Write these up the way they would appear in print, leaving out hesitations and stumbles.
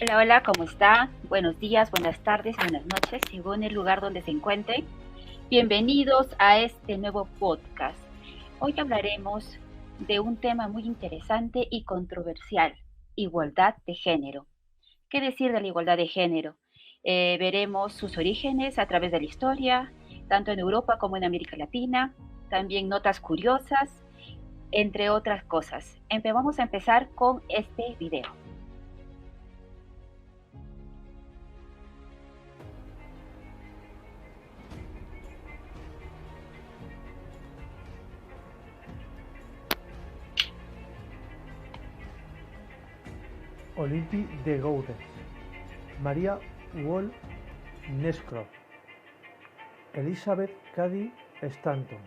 Hola, hola, ¿cómo está? Buenos días, buenas tardes, buenas noches, según el lugar donde se encuentren. Bienvenidos a este nuevo podcast. Hoy hablaremos de un tema muy interesante y controversial, igualdad de género. ¿Qué decir de la igualdad de género? Veremos sus orígenes a través de la historia, tanto en Europa como en América Latina, también notas curiosas, entre otras cosas. Vamos a empezar con este video. Olympie de Gouges, Maria Wall Nescroft, Elizabeth Cady Stanton,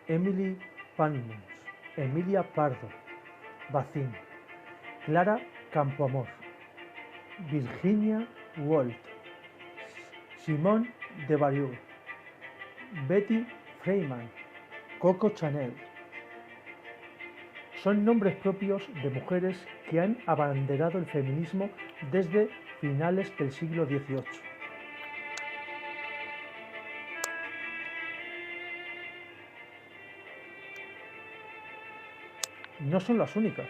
Emily Panmus, Emilia Pardo Bacín, Clara Campoamor, Virginia Woolf, Simone de Beauvoir, Betty Freeman, Coco Chanel. Son nombres propios de mujeres que han abanderado el feminismo desde finales del siglo XVIII. No son las únicas.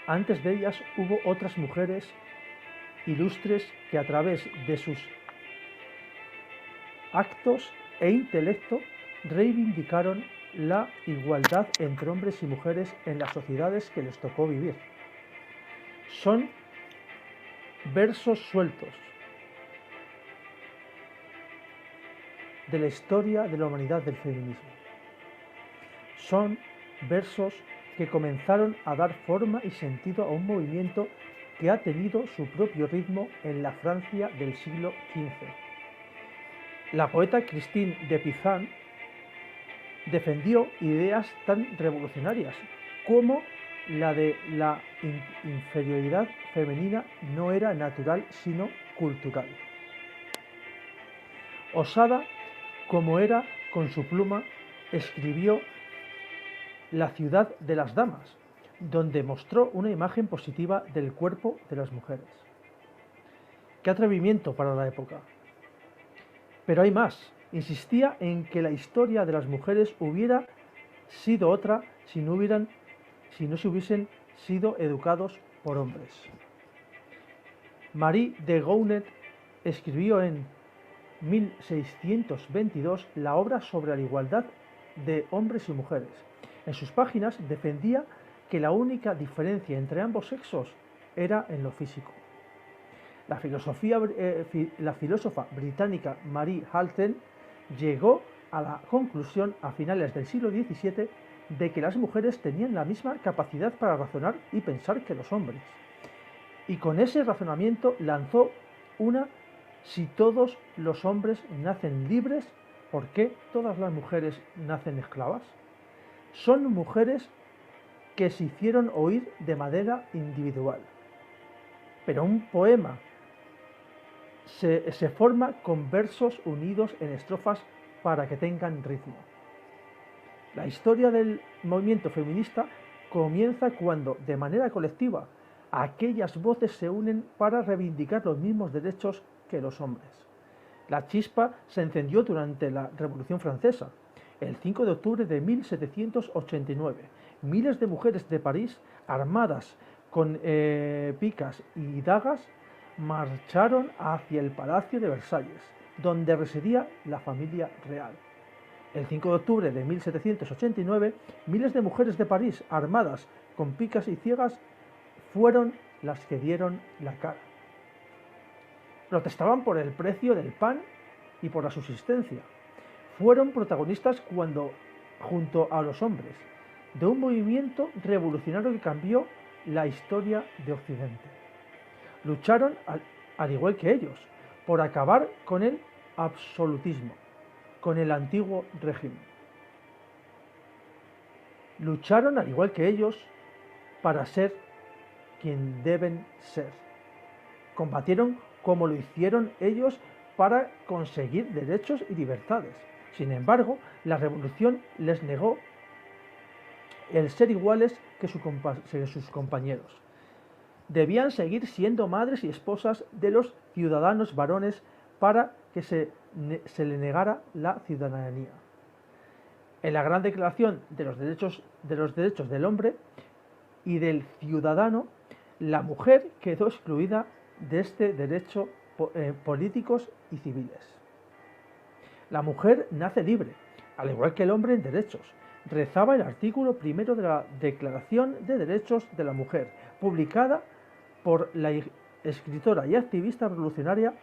Antes de ellas hubo otras mujeres ilustres que a través de sus actos e intelecto reivindicaron la igualdad entre hombres y mujeres en las sociedades que les tocó vivir. Son versos sueltos de la historia de la humanidad del feminismo. Son versos que comenzaron a dar forma y sentido a un movimiento que ha tenido su propio ritmo en la Francia del siglo XV. La poeta Christine de Pizan defendió ideas tan revolucionarias como la de la inferioridad femenina no era natural sino cultural. Osada como era con su pluma, escribió La ciudad de las damas, donde mostró una imagen positiva del cuerpo de las mujeres. ¡Qué atrevimiento para la época! Pero hay más. Insistía en que la historia de las mujeres hubiera sido otra si no se hubiesen sido educados por hombres. Marie de Gournay escribió en 1622 la obra sobre la igualdad de hombres y mujeres. En sus páginas defendía que la única diferencia entre ambos sexos era en lo físico. La filósofa británica Mary Halton llegó a la conclusión a finales del siglo XVII de que las mujeres tenían la misma capacidad para razonar y pensar que los hombres. Y con ese razonamiento lanzó una: si todos los hombres nacen libres, ¿por qué todas las mujeres nacen esclavas? Son mujeres que se hicieron oír de manera individual. Pero un poema se forma con versos unidos en estrofas para que tengan ritmo. La historia del movimiento feminista comienza cuando, de manera colectiva, aquellas voces se unen para reivindicar los mismos derechos que los hombres. La chispa se encendió durante la Revolución Francesa. El 5 de octubre de 1789, miles de mujeres de París, armadas con picas y dagas, marcharon hacia el Palacio de Versalles, donde residía la familia real. El 5 de octubre de 1789, miles de mujeres de París, armadas con picas y ciegas, fueron las que dieron la cara. Protestaban por el precio del pan y por la subsistencia. Fueron protagonistas cuando, junto a los hombres, de un movimiento revolucionario que cambió la historia de Occidente. Lucharon, al igual que ellos, por acabar con el absolutismo, con el antiguo régimen. Lucharon, al igual que ellos, para ser quien deben ser. Combatieron como lo hicieron ellos para conseguir derechos y libertades. Sin embargo, la revolución les negó el ser iguales que sus compañeros. debían seguir siendo madres y esposas de los ciudadanos varones para que se le negara la ciudadanía. En la Gran Declaración de los Derechos del Hombre y del Ciudadano, la mujer quedó excluida de este derecho políticos y civiles. La mujer nace libre, al igual que el hombre en derechos. Rezaba el artículo 1 de la Declaración de Derechos de la Mujer, publicada por la escritora y activista revolucionaria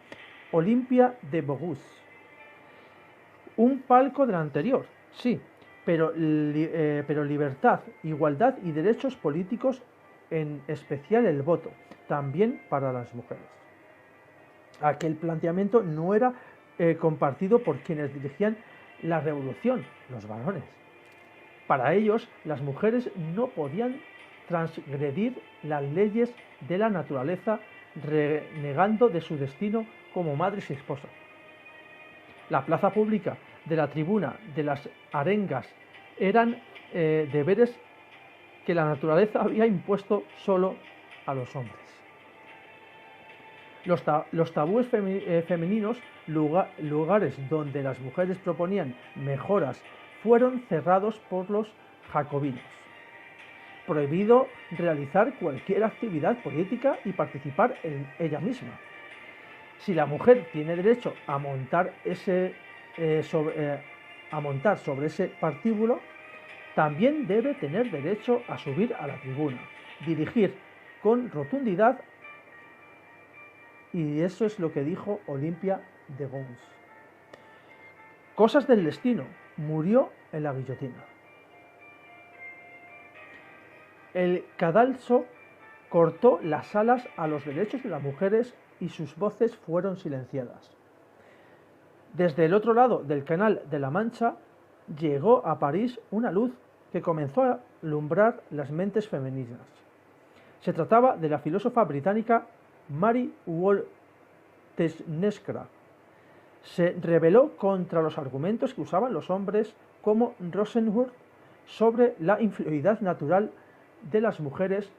Olympia de Bogus. Un palco del anterior, sí, pero libertad, igualdad y derechos políticos, en especial el voto, también para las mujeres. Aquel planteamiento no era compartido por quienes dirigían la revolución, los varones. Para ellos, las mujeres no podían transgredir las leyes de la naturaleza, renegando de su destino como madres y esposas. La plaza pública de la tribuna de las arengas eran deberes que la naturaleza había impuesto solo a los hombres. Los tabúes femeninos, lugares donde las mujeres proponían mejoras, fueron cerrados por los jacobinos. Prohibido realizar cualquier actividad política y participar en ella misma. Si la mujer tiene derecho a montar sobre ese partíbulo, también debe tener derecho a subir a la tribuna, dirigir con rotundidad, y eso es lo que dijo Olympia de Bogus. Cosas del destino. Murió en la guillotina. El cadalso cortó las alas a los derechos de las mujeres y sus voces fueron silenciadas. Desde el otro lado del Canal de la Mancha llegó a París una luz que comenzó a alumbrar las mentes femeninas. Se trataba de la filósofa británica Mary Wollstonecraft. Se rebeló contra los argumentos que usaban los hombres como Rosenworth sobre la inferioridad natural de las mujeres,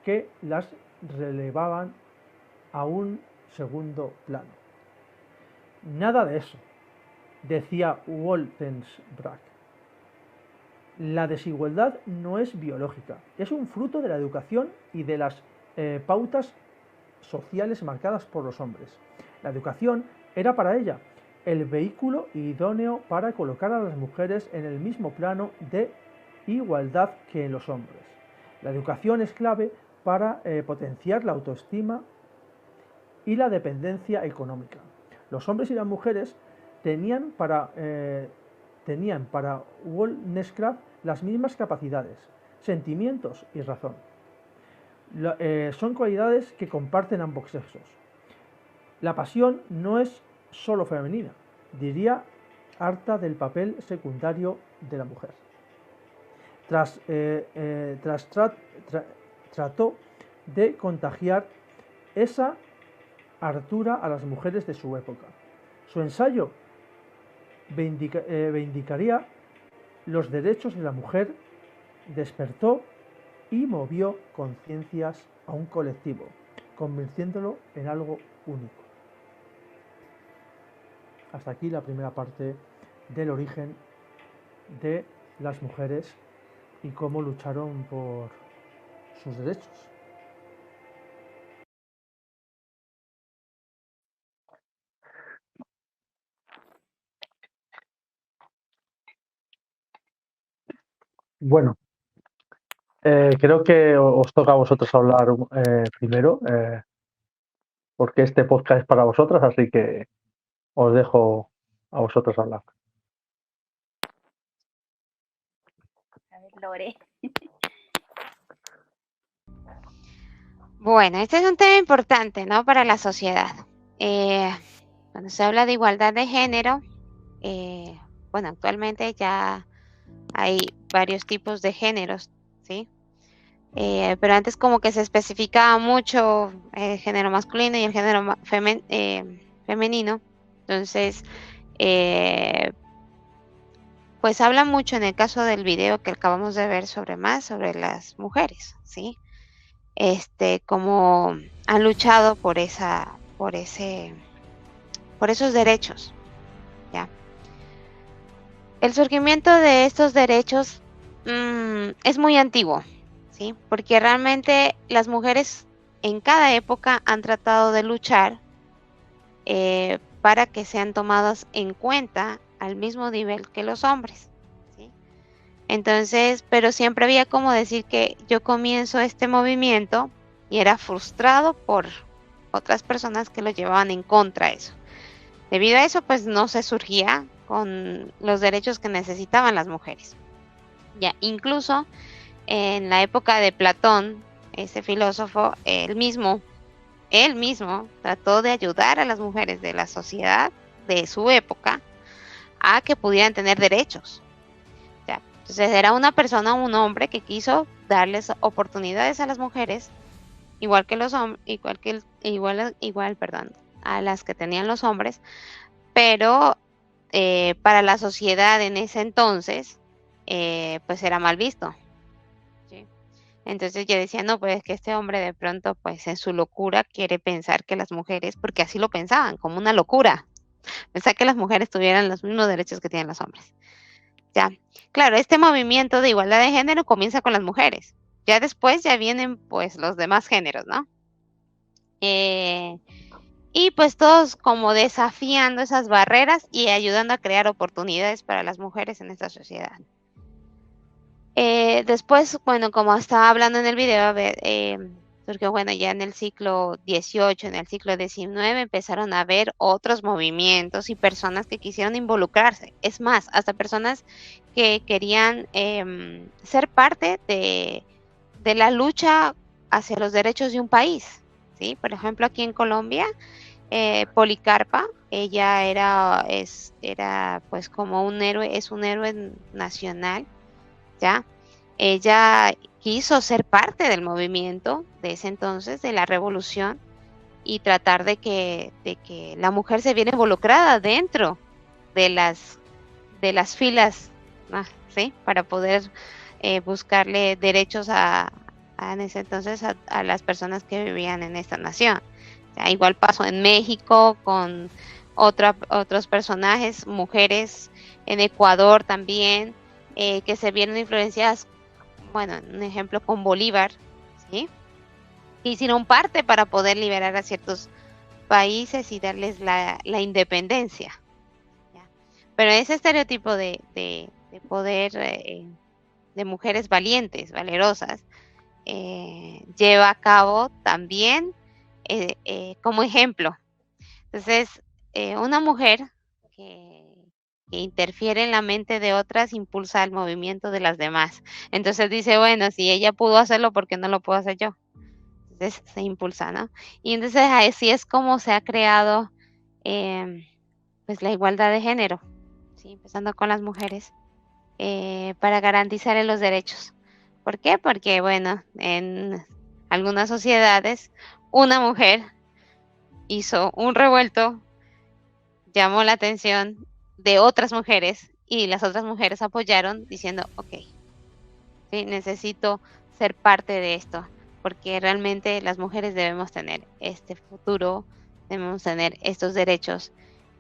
que las relevaban a un segundo plano. Nada de eso, decía Wollstonecraft. La desigualdad no es biológica, es un fruto de la educación y de las pautas sociales marcadas por los hombres. La educación era para ella el vehículo idóneo para colocar a las mujeres en el mismo plano de igualdad que los hombres. La educación es clave para potenciar la autoestima y la dependencia económica. Los hombres y las mujeres tenían para Wollstonecraft las mismas capacidades, sentimientos y razón. Son cualidades que comparten ambos sexos. La pasión no es solo femenina, diría harta del papel secundario de la mujer. Trató de contagiar esa hartura a las mujeres de su época. Su ensayo vindicaría los derechos de la mujer, despertó y movió conciencias a un colectivo, convirtiéndolo en algo único. Hasta aquí la primera parte del origen de las mujeres y cómo lucharon por sus derechos. Bueno, creo que os toca a vosotros hablar primero, porque este podcast es para vosotras, así que os dejo a vosotros hablar. A ver, Lore. Bueno, este es un tema importante, ¿no? Para la sociedad. Cuando se habla de igualdad de género, bueno, actualmente ya hay varios tipos de géneros, ¿sí? Pero antes como que se especificaba mucho el género masculino y el género femenino. Entonces, pues habla mucho en el caso del video que acabamos de ver sobre las mujeres, ¿sí? como han luchado por esos derechos, ¿ya? El surgimiento de estos derechos es muy antiguo, ¿sí? Porque realmente las mujeres en cada época han tratado de luchar para que sean tomadas en cuenta al mismo nivel que los hombres, ¿sí? Entonces, pero siempre había como decir que yo comienzo este movimiento y era frustrado por otras personas que lo llevaban en contra de eso. Debido a eso, pues no se surgía con los derechos que necesitaban las mujeres. Ya, incluso en la época de Platón, ese filósofo, él mismo trató de ayudar a las mujeres de la sociedad de su época a que pudieran tener derechos. Ya, entonces era una persona, un hombre que quiso darles oportunidades a las mujeres, igual que los hombres, perdón, a las que tenían los hombres, pero para la sociedad en ese entonces, pues era mal visto. ¿Sí? Entonces yo decía, no, pues que este hombre de pronto, pues en su locura quiere pensar que las mujeres, porque así lo pensaban, como una locura, pensar que las mujeres tuvieran los mismos derechos que tienen los hombres. Ya, claro, este movimiento de igualdad de género comienza con las mujeres. Ya después ya vienen pues los demás géneros, ¿no? Y pues todos como desafiando esas barreras y ayudando a crear oportunidades para las mujeres en esta sociedad. Después, bueno, como estaba hablando en el video, a ver, porque bueno, ya en el siglo XVIII, en el siglo XIX, empezaron a haber otros movimientos y personas que quisieron involucrarse. Es más, hasta personas que querían ser parte de la lucha hacia los derechos de un país, ¿sí? Por ejemplo, aquí en Colombia, Policarpa, ella era pues como un héroe, es un héroe nacional, ¿ya? Ella quiso ser parte del movimiento de ese entonces, de la revolución, y tratar de que la mujer se viera involucrada dentro de las filas, ¿sí? Para poder buscarle derechos en ese entonces a las personas que vivían en esta nación. Ya, igual pasó en México con otros personajes, mujeres en Ecuador también, que se vieron influenciadas, bueno, un ejemplo con Bolívar, ¿sí? Que hicieron parte para poder liberar a ciertos países y darles la independencia. ¿Ya? Pero ese estereotipo de poder de mujeres valientes, valerosas, lleva a cabo también como ejemplo. Entonces, una mujer que interfiere en la mente de otras impulsa el movimiento de las demás. Entonces dice, bueno, si ella pudo hacerlo, ¿por qué no lo puedo hacer yo? Entonces se impulsa, ¿no? Y entonces así es como se ha creado pues la igualdad de género, ¿sí? Empezando con las mujeres, para garantizar los derechos. ¿Por qué? Porque, bueno, en algunas sociedades, una mujer hizo un revuelto, llamó la atención de otras mujeres y las otras mujeres apoyaron diciendo, ok, ¿sí? Necesito ser parte de esto, porque realmente las mujeres debemos tener este futuro, debemos tener estos derechos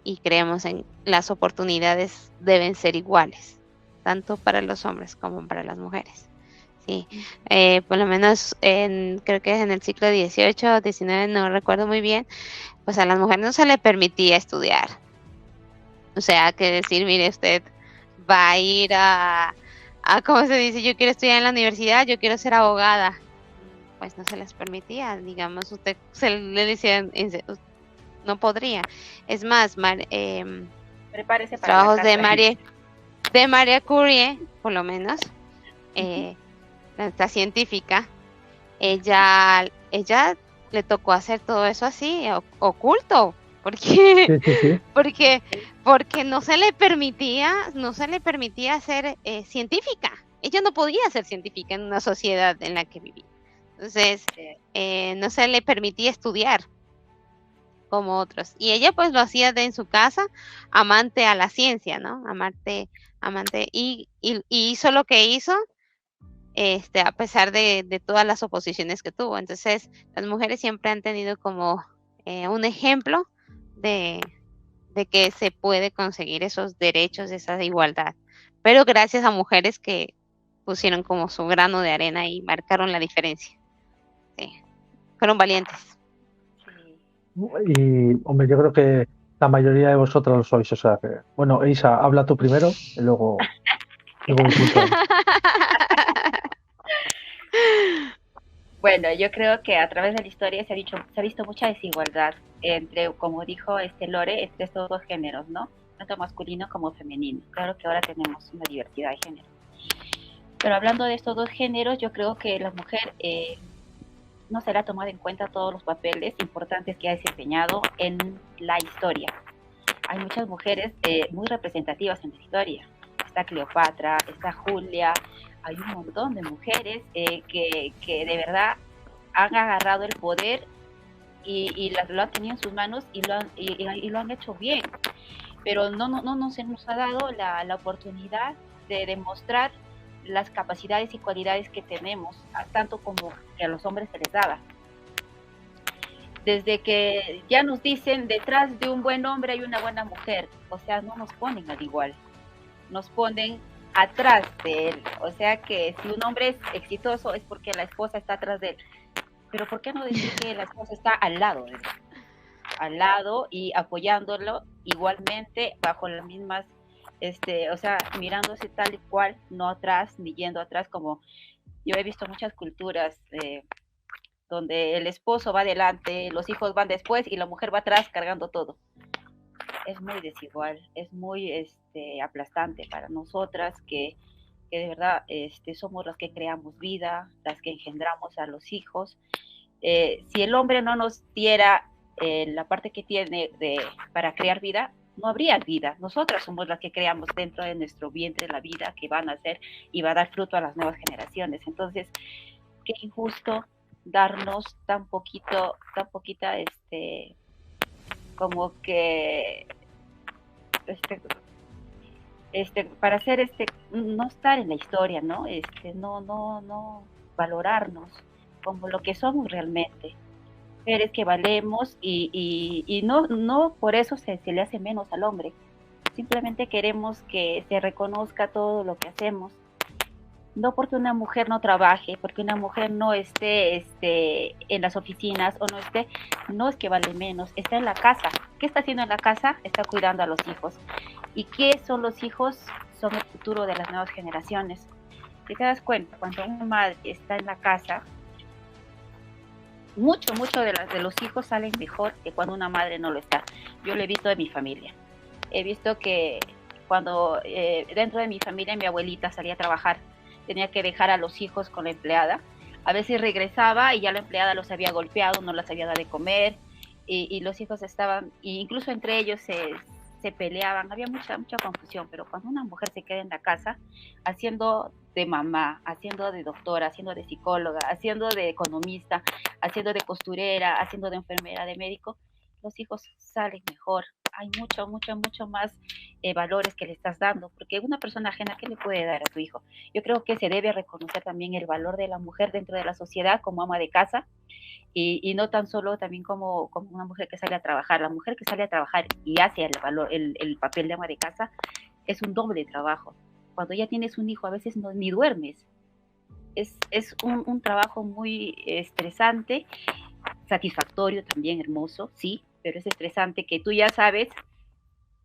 y creemos en las oportunidades deben ser iguales, tanto para los hombres como para las mujeres. Sí, por lo menos creo que en el siglo XVIII, XIX, no recuerdo muy bien, pues a las mujeres no se le permitía estudiar. O sea, que decir, mire, usted va a ir ¿cómo se dice? Yo quiero estudiar en la universidad, yo quiero ser abogada. Pues no se les permitía, digamos, usted se le decía, no podría. Es más, Prepárese para trabajos la de María Curie, por lo menos, esta científica, ella le tocó hacer todo eso así, oculto, porque, Sí. porque no se le permitía ser científica. Ella no podía ser científica en una sociedad en la que vivía. Entonces, no se le permitía estudiar como otros. Y ella pues lo hacía en su casa, amante a la ciencia, ¿no? Amante, y hizo lo que hizo, a pesar de todas las oposiciones que tuvo. Entonces, las mujeres siempre han tenido como un ejemplo de que se puede conseguir esos derechos, esa igualdad, pero gracias a mujeres que pusieron como su grano de arena y marcaron la diferencia. Sí, fueron valientes. Sí. Y, hombre, yo creo que la mayoría de vosotros lo sois. O sea que, bueno, Isa, habla tú primero y luego mi punto. Bueno, yo creo que a través de la historia se ha visto mucha desigualdad entre, como dijo Lore, entre estos dos géneros, ¿no? Tanto masculino como femenino. Claro que ahora tenemos una diversidad de géneros. Pero hablando de estos dos géneros, yo creo que la mujer no se le ha tomado en cuenta todos los papeles importantes que ha desempeñado en la historia. Hay muchas mujeres muy representativas en la historia. Está Cleopatra, está Julia, hay un montón de mujeres que de verdad han agarrado el poder y lo han tenido en sus manos y lo han hecho bien. Pero no se nos ha dado la oportunidad de demostrar las capacidades y cualidades que tenemos, tanto como que a los hombres se les daba. Desde que ya nos dicen, detrás de un buen hombre hay una buena mujer, o sea, no nos ponen al igual, nos ponen atrás de él, o sea que si un hombre es exitoso es porque la esposa está atrás de él, pero ¿por qué no decir que la esposa está al lado de él? Al lado y apoyándolo igualmente bajo las mismas, o sea, mirándose tal y cual, no atrás, ni yendo atrás, como yo he visto muchas culturas donde el esposo va adelante, los hijos van después y la mujer va atrás cargando todo. Es muy desigual, es muy aplastante para nosotras que de verdad somos las que creamos vida, las que engendramos a los hijos. Si el hombre no nos diera la parte que tiene para crear vida, no habría vida. Nosotras somos las que creamos dentro de nuestro vientre la vida que van a hacer y va a dar fruto a las nuevas generaciones. Entonces, qué injusto darnos tan poquita, como que, para hacer no estar en la historia, ¿no? No valorarnos como lo que somos realmente. Mujeres que valemos y no por eso se le hace menos al hombre. Simplemente queremos que se reconozca todo lo que hacemos. No porque una mujer no trabaje, porque una mujer no esté en las oficinas o no es que vale menos, está en la casa. ¿Qué está haciendo en la casa? Está cuidando a los hijos. ¿Y qué son los hijos? Son el futuro de las nuevas generaciones. Si te das cuenta, cuando una madre está en la casa, mucho de los hijos salen mejor que cuando una madre no lo está. Yo lo he visto en mi familia. He visto que cuando dentro de mi familia mi abuelita salía a trabajar, tenía que dejar a los hijos con la empleada. A veces regresaba y ya la empleada los había golpeado, no las había dado de comer y los hijos estaban, e incluso entre ellos se peleaban, había mucha confusión, pero cuando una mujer se queda en la casa haciendo de mamá, haciendo de doctora, haciendo de psicóloga, haciendo de economista, haciendo de costurera, haciendo de enfermera, de médico, los hijos salen mejor. Hay mucho más valores que le estás dando, porque una persona ajena, ¿qué le puede dar a tu hijo? Yo creo que se debe reconocer también el valor de la mujer dentro de la sociedad como ama de casa, y no tan solo también como una mujer que sale a trabajar. La mujer que sale a trabajar y hace el papel de ama de casa es un doble trabajo. Cuando ya tienes un hijo a veces ni duermes. Es un trabajo muy estresante, satisfactorio también, hermoso, sí, pero es estresante que tú ya sabes,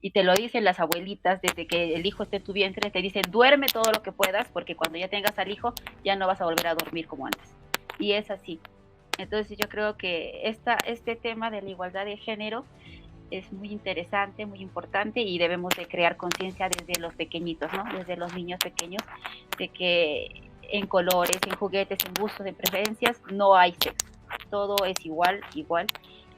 y te lo dicen las abuelitas desde que el hijo esté en tu vientre, te dicen duerme todo lo que puedas porque cuando ya tengas al hijo ya no vas a volver a dormir como antes. Y es así. Entonces yo creo que este tema de la igualdad de género es muy interesante, muy importante, y debemos de crear conciencia desde los pequeñitos, ¿no? Desde los niños pequeños, de que en colores, en juguetes, en gustos, en preferencias, no hay sexo. Todo es igual,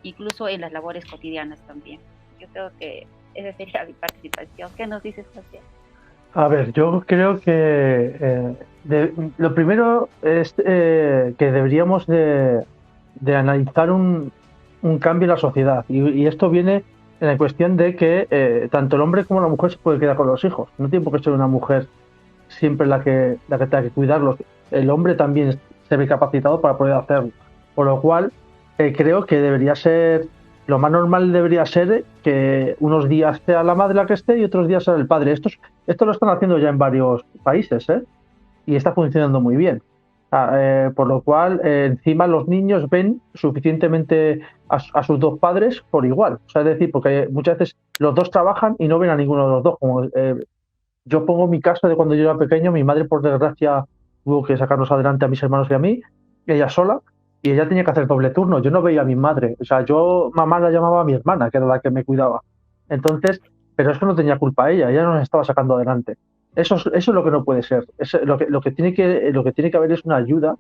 incluso en las labores cotidianas también. Yo creo que esa sería mi participación. ¿Qué nos dices, José? A ver, yo creo que lo primero es que deberíamos de analizar un cambio en la sociedad, y esto viene en la cuestión de que tanto el hombre como la mujer se puede quedar con los hijos. No tiene por qué ser una mujer siempre la que tenga que cuidarlos. el hombre también se ve capacitado para poder hacerlo. Por lo cual, creo que debería ser, lo más normal debería ser que unos días sea la madre la que esté y otros días sea el padre. Esto lo están haciendo ya en varios países, y está funcionando muy bien. Por lo cual, encima los niños ven suficientemente a sus dos padres por igual. O sea, es decir, porque muchas veces los dos trabajan y no ven a ninguno de los dos. Como yo pongo mi caso de cuando yo era pequeño, mi madre, por desgracia, tuvo que sacarnos adelante a mis hermanos y a mí, ella sola, y ella tenía que hacer doble turno. Yo no veía a mi madre. O sea, yo mamá la llamaba a mi hermana, que era la que me cuidaba. Entonces, pero eso no tenía culpa ella nos estaba sacando adelante. Eso es lo que no puede ser. Lo que tiene que haber es una ayuda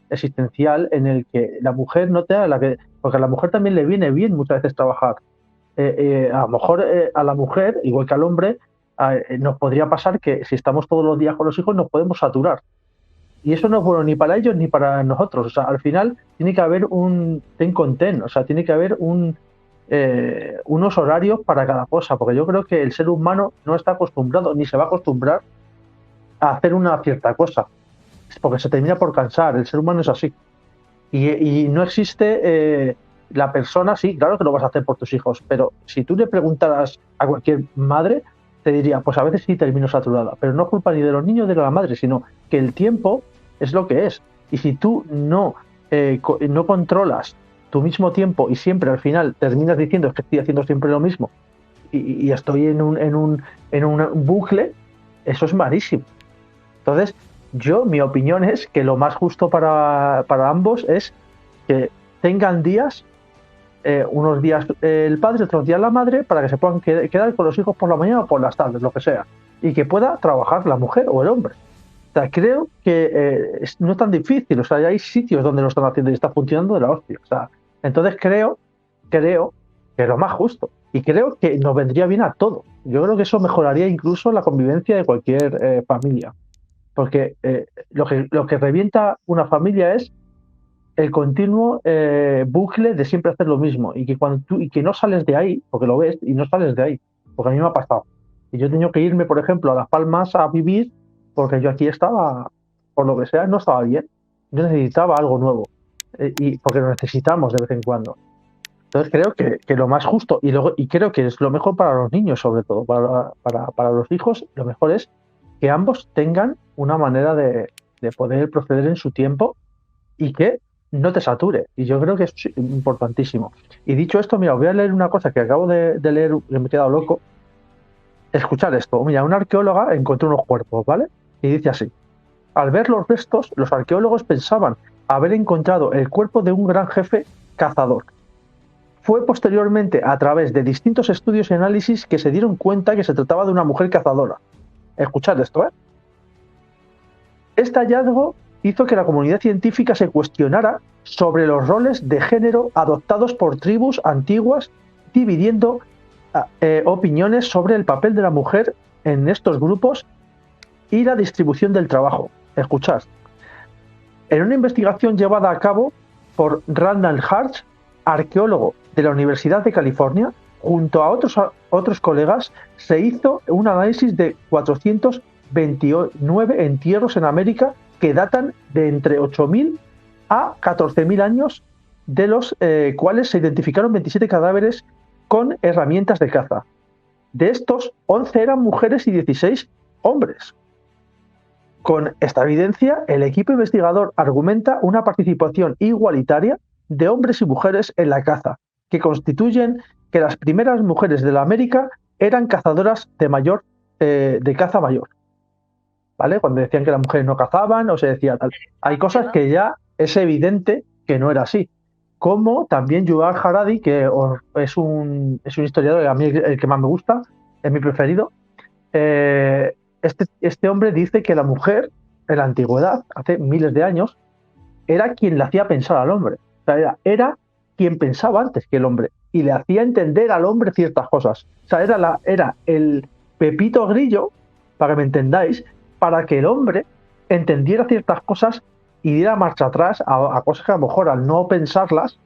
existencial en el que la mujer no tenga porque a la mujer también le viene bien muchas veces trabajar. A lo mejor a la mujer, igual que al hombre, nos podría pasar que si estamos todos los días con los hijos nos podemos saturar. Y eso no es bueno ni para ellos ni para nosotros. O sea, al final tiene que haber un ten con ten, o sea, tiene que haber unos horarios para cada cosa, porque yo creo que el ser humano no está acostumbrado, ni se va a acostumbrar a hacer una cierta cosa, porque se termina por cansar. El ser humano es así. Y no existe la persona, sí, claro que lo vas a hacer por tus hijos, pero si tú le preguntaras a cualquier madre, te diría, pues a veces sí termino saturada, pero no es culpa ni de los niños ni de la madre, sino que el tiempo es lo que es. Y si tú no controlas tu mismo tiempo y siempre al final terminas diciendo es que estoy haciendo siempre lo mismo y estoy en un bucle, eso es malísimo. Entonces, mi opinión es que lo más justo para ambos es que tengan días, unos días el padre, otros días la madre, para que se puedan quedar con los hijos por la mañana o por las tardes, lo que sea, y que pueda trabajar la mujer o el hombre. O sea, creo que no es tan difícil. O sea, ya hay sitios donde lo están haciendo y está funcionando de la hostia. O sea, entonces creo que es lo más justo. Y creo que nos vendría bien a todos. Yo creo que eso mejoraría incluso la convivencia de cualquier familia. Porque lo que revienta una familia es el continuo bucle de siempre hacer lo mismo. Y que no sales de ahí, porque lo ves y no sales de ahí. Porque a mí me ha pasado. Y yo he tenido que irme, por ejemplo, a Las Palmas a vivir porque yo aquí estaba, por lo que sea, no estaba bien. Yo necesitaba algo nuevo. Y porque lo necesitamos de vez en cuando. Entonces creo que lo más justo, y creo que es lo mejor para los niños, sobre todo, para los hijos, lo mejor es que ambos tengan una manera de poder proceder en su tiempo y que no te sature. Y yo creo que es importantísimo. Y dicho esto, mira, os voy a leer una cosa que acabo de leer, que me he quedado loco. Escuchad esto. Mira, una arqueóloga encontró unos cuerpos, ¿vale? Y dice así: al ver los restos, los arqueólogos pensaban haber encontrado el cuerpo de un gran jefe cazador. Fue posteriormente, a través de distintos estudios y análisis, que se dieron cuenta que se trataba de una mujer cazadora. Escuchad esto, ¿eh? Este hallazgo hizo que la comunidad científica se cuestionara sobre los roles de género adoptados por tribus antiguas, dividiendo opiniones sobre el papel de la mujer en estos grupos y la distribución del trabajo. Escuchad. En una investigación llevada a cabo por Randall Hartz, arqueólogo de la Universidad de California, junto a otros colegas, se hizo un análisis de 429 entierros en América que datan de entre 8.000 a 14.000 años, de los cuales se identificaron 27 cadáveres con herramientas de caza. De estos, 11 eran mujeres y 16 hombres. Con esta evidencia, el equipo investigador argumenta una participación igualitaria de hombres y mujeres en la caza, que constituyen que las primeras mujeres de la América eran cazadoras de caza mayor. ¿Vale? Cuando decían que las mujeres no cazaban o se decía tal. Hay cosas que ya es evidente que no era así. Como también Yuval Harari, que es un historiador, a mí el que más me gusta, es mi preferido. Este hombre dice que la mujer, en la antigüedad, hace miles de años, era quien le hacía pensar al hombre. O sea, era quien pensaba antes que el hombre y le hacía entender al hombre ciertas cosas. O sea, era el pepito grillo, para que me entendáis, para que el hombre entendiera ciertas cosas y diera marcha atrás a cosas que a lo mejor al no pensarlas,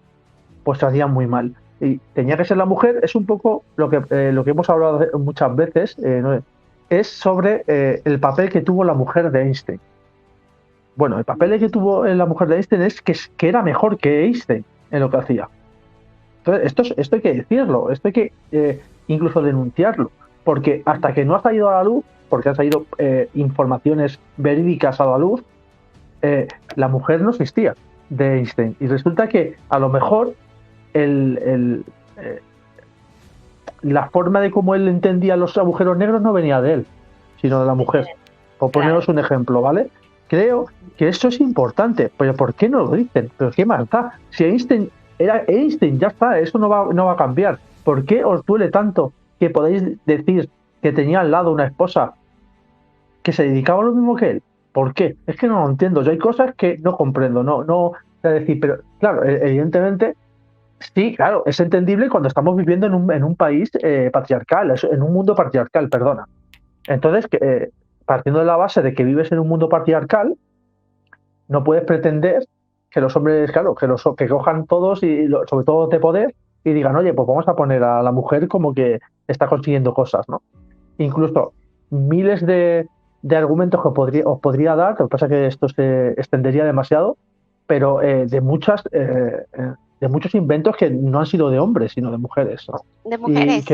pues se hacían muy mal. Y tenía que ser la mujer. Es un poco lo que hemos hablado muchas veces, ¿no? Es sobre el papel que tuvo la mujer de Einstein. Bueno, el papel que tuvo la mujer de Einstein es que era mejor que Einstein en lo que hacía. Entonces, esto hay que decirlo, esto hay que incluso denunciarlo, porque hasta que no ha salido a la luz, porque han salido informaciones verídicas a la luz, la mujer no existía de Einstein. Y resulta que a lo mejor la forma de cómo él entendía los agujeros negros no venía de él, sino de la mujer. Por poneros un ejemplo, ¿vale? Creo que eso es importante, pero ¿por qué no lo dicen? ¿Pero qué más da? Si Einstein era Einstein, ya está, eso no va a cambiar. ¿Por qué os duele tanto que podéis decir que tenía al lado una esposa que se dedicaba a lo mismo que él? ¿Por qué? Es que no lo entiendo. Yo hay cosas que no comprendo, no es decir, pero claro, evidentemente sí, claro, es entendible cuando estamos viviendo en un país patriarcal, en un mundo patriarcal, perdona. Entonces, partiendo de la base de que vives en un mundo patriarcal, no puedes pretender que los hombres, claro, que cojan todos y sobre todo de poder y digan, oye, pues vamos a poner a la mujer como que está consiguiendo cosas, ¿no? Incluso miles de argumentos que os podría dar, lo que pasa es que esto se extendería demasiado, pero de muchos inventos que no han sido de hombres, sino de mujeres, ¿no? De mujeres. Y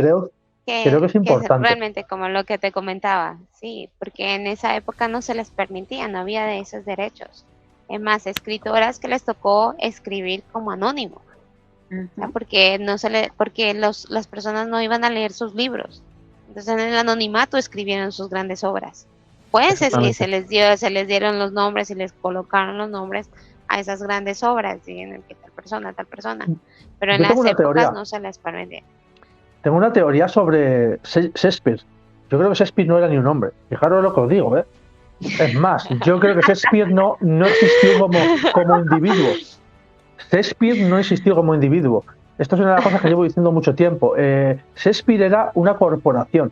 creo que es importante. Realmente como lo que te comentaba, sí, porque en esa época no se les permitía, no había de esos derechos. Es más, escritoras que les tocó escribir como anónimo, porque las personas no iban a leer sus libros. Entonces en el anonimato escribieron sus grandes obras. Pues se les dieron los nombres y les colocaron los nombres a esas grandes obras, ¿sí? En el que tal persona, pero en las épocas no se les permitía. Tengo una teoría sobre Shakespeare. Yo creo que Shakespeare no era ni un hombre. Fijaros lo que os digo, ¿eh? Es más, yo creo que Shakespeare no existió como individuo. Shakespeare no existió como individuo. Esto es una de las cosas que llevo diciendo mucho tiempo. Shakespeare era una corporación.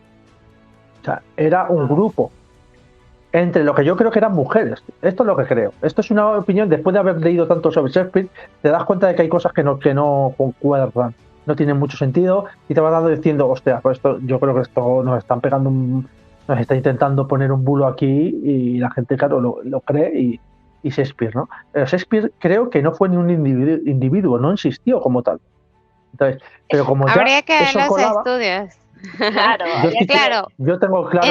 O sea, era un grupo. Entre lo que yo creo que eran mujeres. Esto es lo que creo. Esto es una opinión. Después de haber leído tanto sobre Shakespeare, te das cuenta de que hay cosas que no concuerdan. No tienen mucho sentido y te vas dando diciendo, hostia, pues yo creo que esto nos están pegando nos está intentando poner un bulo aquí y la gente, claro, lo cree y Shakespeare, ¿no? Pero Shakespeare creo que no fue ni un individuo, no existió como tal. Entonces, pero como habría ya que ver eso los colaba, estudios. Claro, yo tengo claro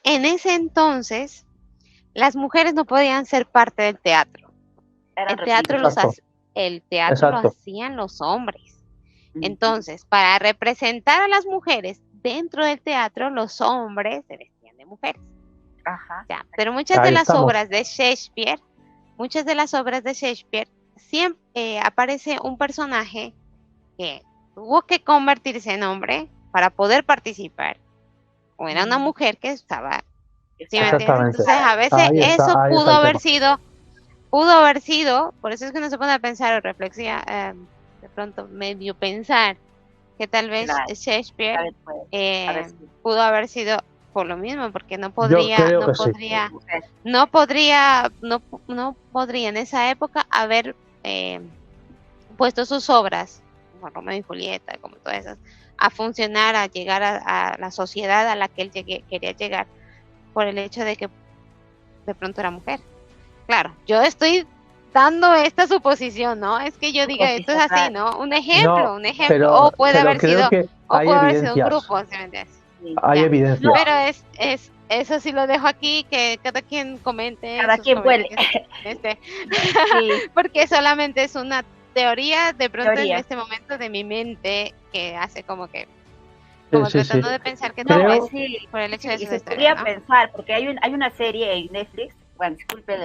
en ese entonces, las mujeres no podían ser parte del teatro. El teatro lo hacían los hombres. Entonces, para representar a las mujeres dentro del teatro, los hombres se vestían de mujeres. Ajá. Ya, pero muchas de las obras de Shakespeare, siempre aparece un personaje que tuvo que convertirse en hombre para poder participar. O era una mujer que estaba. ¿Sí me entiendes? Entonces, a veces eso pudo haber sido, por eso es que uno se pone a pensar o reflexiva, de pronto medio pensar que tal vez Shakespeare pudo haber sido por lo mismo, porque no podría en esa época haber puesto sus obras, como Romeo y Julieta, como todas esas, a funcionar, a llegar a la sociedad a la que él quería llegar, por el hecho de que de pronto era mujer. Claro, yo estoy dando esta suposición, ¿no? Es que yo diga, esto es así, ¿no? Un ejemplo, o puede haber sido un grupo, ¿sí me entiendes? Hay evidencia. Pero eso sí lo dejo aquí, que cada quien comente. Cada quien huele. Porque solamente es una teoría de pronto en este momento de mi mente que hace como que tratando de pensar que tal vez por el hecho de eso. Se podría pensar, porque hay una serie en Netflix, bueno, disculpe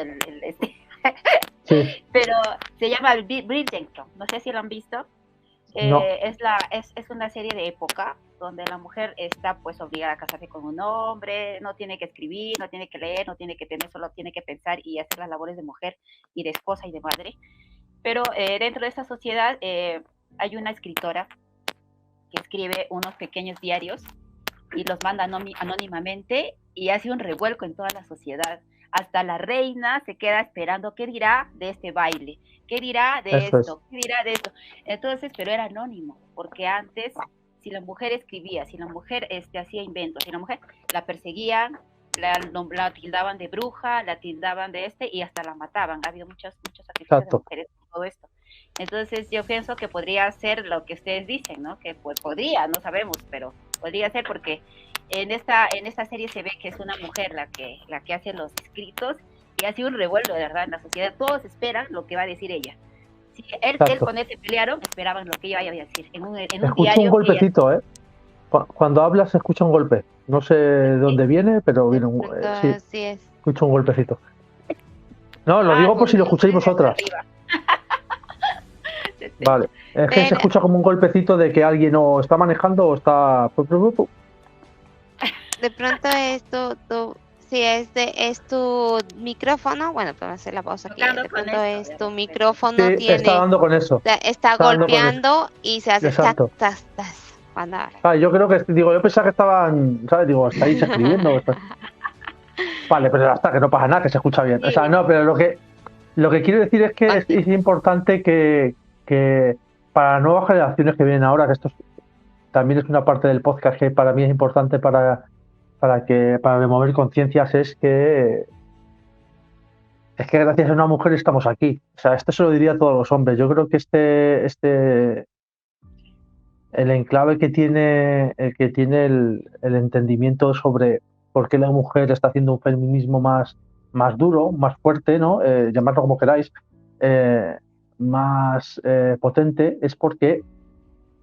pero se llama Bridgerton, no sé si lo han visto. Es una serie de época donde la mujer está pues obligada a casarse con un hombre, no tiene que escribir, no tiene que leer, no tiene que tener, solo tiene que pensar y hacer las labores de mujer y de esposa y de madre. Pero dentro de esta sociedad hay una escritora que escribe unos pequeños diarios y los manda anónimamente y hace un revuelco en toda la sociedad. Hasta la reina se queda esperando qué dirá de este baile, qué dirá de esto, qué dirá de esto. Entonces, pero era anónimo, porque antes, si la mujer escribía, si la mujer hacía inventos, si la mujer la perseguían, la tildaban de bruja, la tildaban de y hasta la mataban. Ha habido muchos sacrificios de mujeres por todo esto. Entonces yo pienso que podría ser lo que ustedes dicen, ¿no? Que pues podría, no sabemos, pero podría ser porque en esta serie se ve que es una mujer la que hace los escritos y ha sido un revuelo, de verdad, en la sociedad. Todos esperan lo que va a decir ella. Si él con él se pelearon, esperaban lo que ella iba a decir. En un diario. Un golpecito, ella... Cuando hablas se escucha un golpe. No sé de dónde viene, pero viene un... sí, así es. Escucho un golpecito. No, lo digo por si lo escucháis vosotras. Vale, es que se escucha como un golpecito de que alguien o está manejando o está... De pronto si es tu micrófono, bueno, podemos hacer la pausa aquí. De pronto es tu micrófono, sí, tiene... está dando con eso. Está golpeando y se hace... Exacto. Cuando habla. Ah, yo creo que... Digo, yo pensaba que estaban... ¿Sabes? Digo, ¿estáis escribiendo? Vale, pero hasta que no pasa nada, que se escucha bien. Sí. O sea, no, pero lo que quiero decir es que es importante que para las nuevas generaciones que vienen ahora, que esto también es una parte del podcast que para mí es importante para remover conciencias, es que gracias a una mujer estamos aquí. O sea, esto se lo diría a todos los hombres. Yo creo que el enclave que tiene el entendimiento sobre por qué la mujer está haciendo un feminismo más duro, más fuerte, ¿no? Llamadlo como queráis, más potente, es porque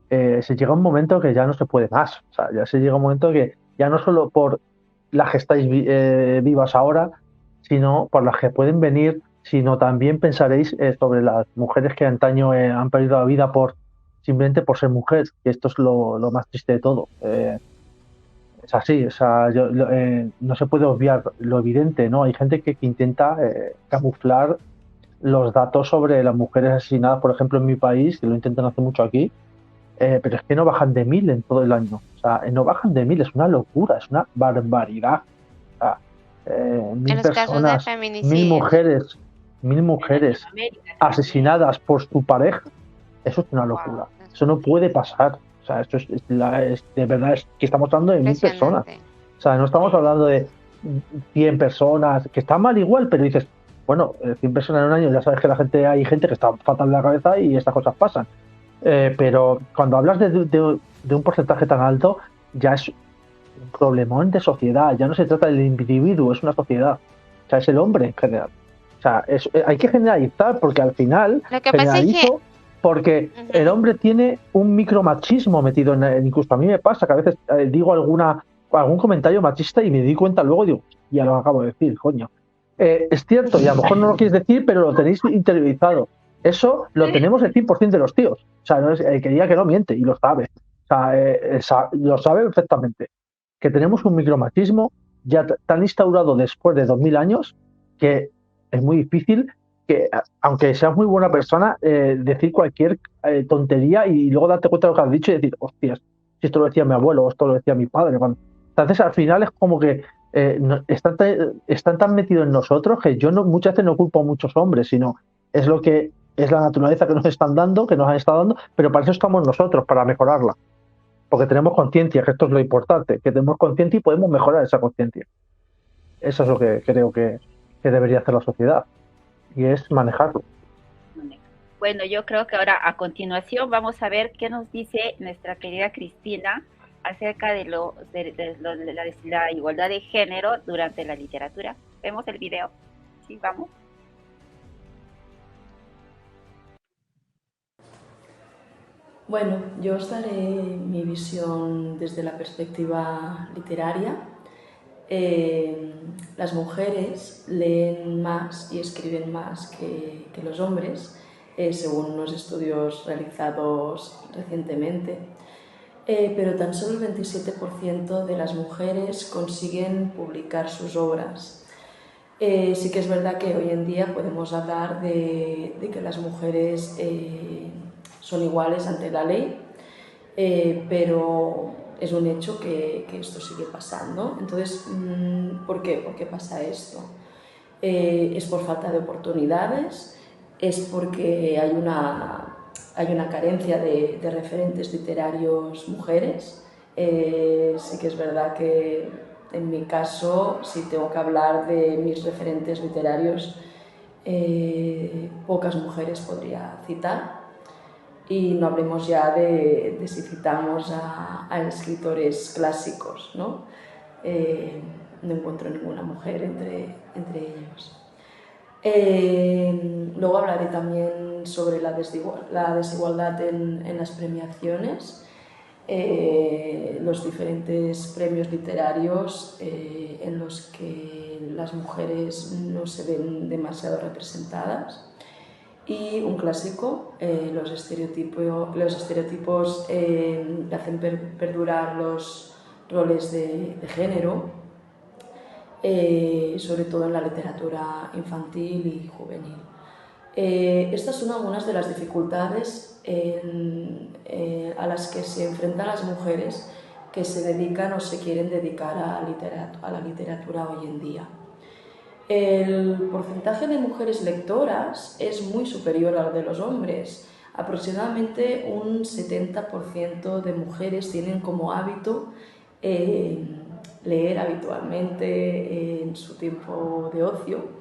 se llega un momento que ya no se puede más. O sea, ya se llega un momento que ya no solo por las que estáis vivas ahora, sino por las que pueden venir, sino también pensaréis sobre las mujeres que antaño han perdido la vida simplemente por ser mujer, que esto es lo más triste de todo. Es así, o sea, no se puede obviar lo evidente, ¿no? Hay gente que intenta camuflar los datos sobre las mujeres asesinadas, por ejemplo, en mi país, que lo intentan hacer mucho aquí, pero es que no bajan de 1000 en todo el año. O sea, no bajan de 1000, es una locura, es una barbaridad. O sea, 1000 personas, 1000 mujeres asesinadas por su pareja, eso es una locura. Eso no puede pasar. O sea, esto de verdad es que estamos hablando de 1000 personas. O sea, no estamos hablando de 100 personas, que está mal igual, pero dices, bueno, 100 personas en un año, ya sabes que hay gente que está fatal de la cabeza y estas cosas pasan. Pero cuando hablas de un porcentaje tan alto, ya es un problemón de sociedad. Ya no se trata del individuo, es una sociedad. O sea, es el hombre en general. O sea, hay que generalizar porque al final generalizo porque el hombre tiene un micromachismo metido incluso a mí me pasa que a veces digo algún comentario machista y me di cuenta luego, digo, ya lo acabo de decir, coño. Es cierto, y a lo mejor no lo quieres decir, pero lo tenéis interiorizado. Eso lo tenemos el 100% de los tíos. O sea, no es, el que diga que no miente, y lo sabe. O sea, lo sabe perfectamente. Que tenemos un micromachismo ya tan instaurado después de 2000 años que es muy difícil que, aunque seas muy buena persona, decir cualquier tontería y luego darte cuenta de lo que has dicho y decir, hostias, si esto lo decía mi abuelo o esto lo decía mi padre. Entonces, al final es como que están tan metidos en nosotros que yo muchas veces no culpo a muchos hombres, sino es lo que es la naturaleza que nos están dando, que nos han estado dando, pero para eso estamos nosotros, para mejorarla. Porque tenemos conciencia, que esto es lo importante, que tenemos conciencia y podemos mejorar esa conciencia. Eso es lo que creo que debería hacer la sociedad, y es manejarlo. Bueno, yo creo que ahora a continuación vamos a ver qué nos dice nuestra querida Cristina acerca de la igualdad de género durante la literatura. ¿Vemos el video? Sí, vamos. Bueno, yo os daré mi visión desde la perspectiva literaria. Las mujeres leen más y escriben más que los hombres, según unos estudios realizados recientemente. Pero tan solo el 27% de las mujeres consiguen publicar sus obras. Sí que es verdad que hoy en día podemos hablar de que las mujeres son iguales ante la ley, pero es un hecho que esto sigue pasando. Entonces, ¿por qué? ¿Por qué pasa esto? ¿Es por falta de oportunidades? ¿Es porque hay una carencia de referentes literarios mujeres? Sí que es verdad que En mi caso, si tengo que hablar de mis referentes literarios, pocas mujeres podría citar. Y no hablemos ya de si citamos a escritores clásicos, ¿no? No encuentro ninguna mujer entre ellos. Luego hablaré también sobre la desigualdad en las premiaciones, los diferentes premios literarios en los que las mujeres no se ven demasiado representadas. Y un clásico, los estereotipos que hacen perdurar los roles de género, sobre todo en la literatura infantil y juvenil. Estas son algunas de las dificultades a las que se enfrentan las mujeres que se dedican o se quieren dedicar a la literatura hoy en día. El porcentaje de mujeres lectoras es muy superior al de los hombres. Aproximadamente un 70% de mujeres tienen como hábito leer habitualmente en su tiempo de ocio,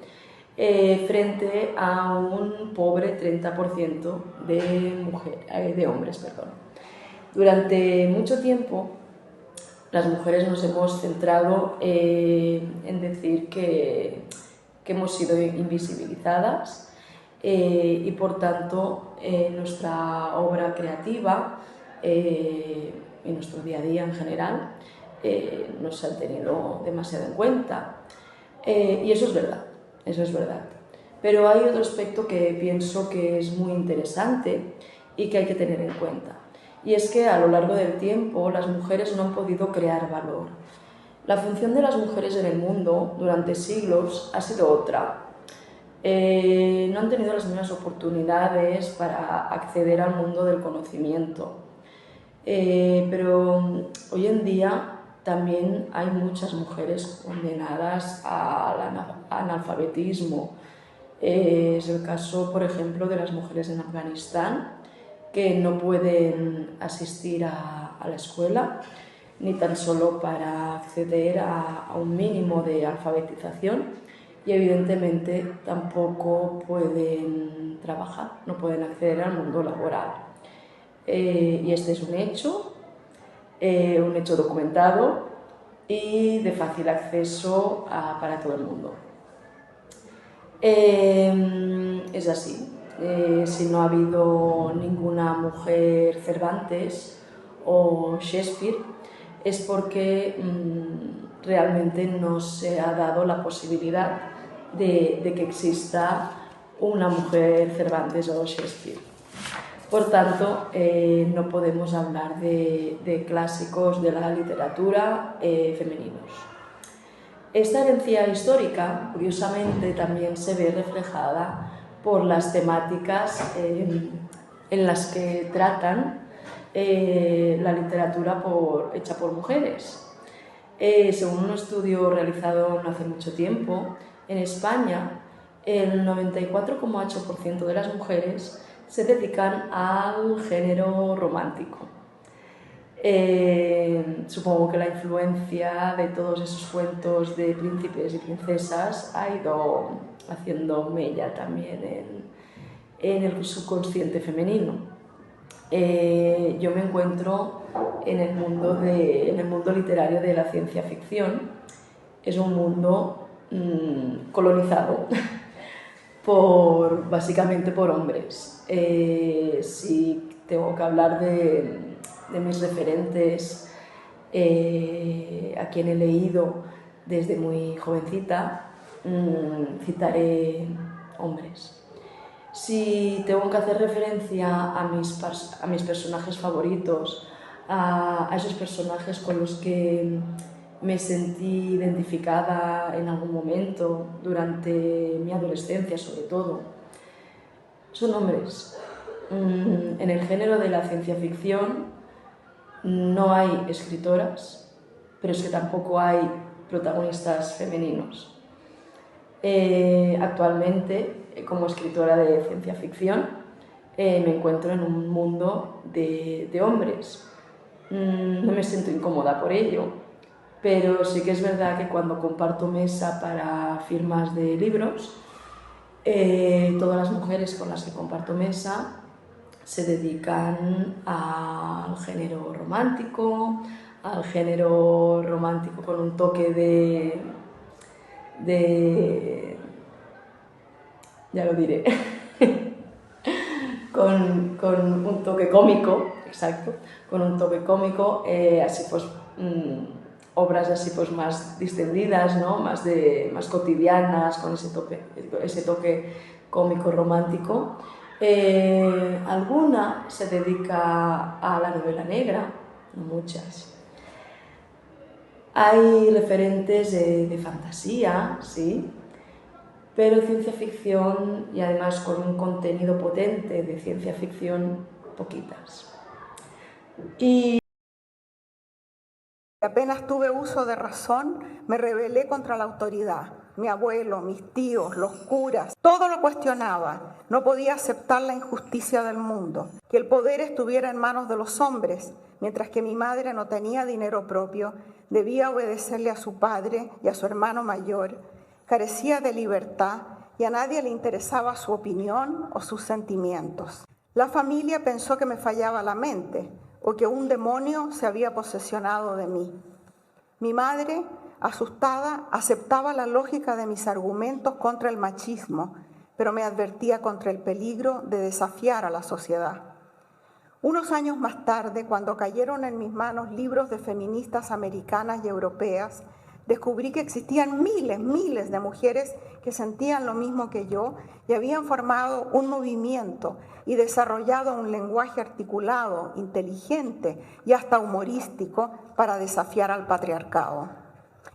frente a un pobre 30% de hombres. Durante mucho tiempo las mujeres nos hemos centrado en decir que hemos sido invisibilizadas y por tanto nuestra obra creativa y nuestro día a día en general no se han tenido demasiado en cuenta. Y eso es verdad. Pero hay otro aspecto que pienso que es muy interesante y que hay que tener en cuenta. Y es que a lo largo del tiempo las mujeres no han podido crear valor. La función de las mujeres en el mundo durante siglos ha sido otra. No han tenido las mismas oportunidades para acceder al mundo del conocimiento. Pero hoy en día también hay muchas mujeres condenadas al analfabetismo. Es el caso, por ejemplo, de las mujeres en Afganistán, que no pueden asistir a la escuela, ni tan solo para acceder a un mínimo de alfabetización, y evidentemente tampoco pueden trabajar, no pueden acceder al mundo laboral. Y este es un hecho documentado y de fácil acceso para todo el mundo. Es así. Si no ha habido ninguna mujer Cervantes o Shakespeare, es porque realmente no se ha dado la posibilidad de que exista una mujer Cervantes o Shakespeare. Por tanto, no podemos hablar de clásicos de la literatura femeninos. Esta herencia histórica, curiosamente, también se ve reflejada por las temáticas en las que tratan la literatura hecha por mujeres. Según un estudio realizado no hace mucho tiempo, en España el 94,8% de las mujeres se dedican al género romántico. Supongo que la influencia de todos esos cuentos de príncipes y princesas ha ido haciendo mella también en el subconsciente femenino. Yo me encuentro en el mundo literario de la ciencia ficción. Es un mundo colonizado básicamente por hombres. Si tengo que hablar de mis referentes, a quien he leído desde muy jovencita, citaré hombres. Si tengo que hacer referencia a mis personajes favoritos, a esos personajes con los que me sentí identificada en algún momento durante mi adolescencia, sobre todo, son hombres. En el género de la ciencia ficción no hay escritoras, pero es que tampoco hay protagonistas femeninos. Actualmente, como escritora de ciencia ficción, me encuentro en un mundo de hombres. No me siento incómoda por ello, pero sí que es verdad que cuando comparto mesa para firmas de libros, todas las mujeres con las que comparto mesa se dedican al género romántico con un toque ya lo diré, con un toque cómico, exacto, con un toque cómico, así pues obras así pues más distendidas, ¿no? más cotidianas, con ese toque cómico romántico. Alguna se dedica a la novela negra, no muchas. Hay referentes de fantasía, sí, pero ciencia ficción, y además con un contenido potente de ciencia ficción, poquitas. Y apenas tuve uso de razón, me rebelé contra la autoridad. Mi abuelo, mis tíos, los curas, todo lo cuestionaba. No podía aceptar la injusticia del mundo, que el poder estuviera en manos de los hombres, mientras que mi madre no tenía dinero propio, debía obedecerle a su padre y a su hermano mayor, carecía de libertad y a nadie le interesaba su opinión o sus sentimientos. La familia pensó que me fallaba la mente o que un demonio se había posesionado de mí. Mi madre, asustada, aceptaba la lógica de mis argumentos contra el machismo, pero me advertía contra el peligro de desafiar a la sociedad. Unos años más tarde, cuando cayeron en mis manos libros de feministas americanas y europeas, descubrí que existían miles de mujeres que sentían lo mismo que yo y habían formado un movimiento y desarrollado un lenguaje articulado, inteligente y hasta humorístico para desafiar al patriarcado.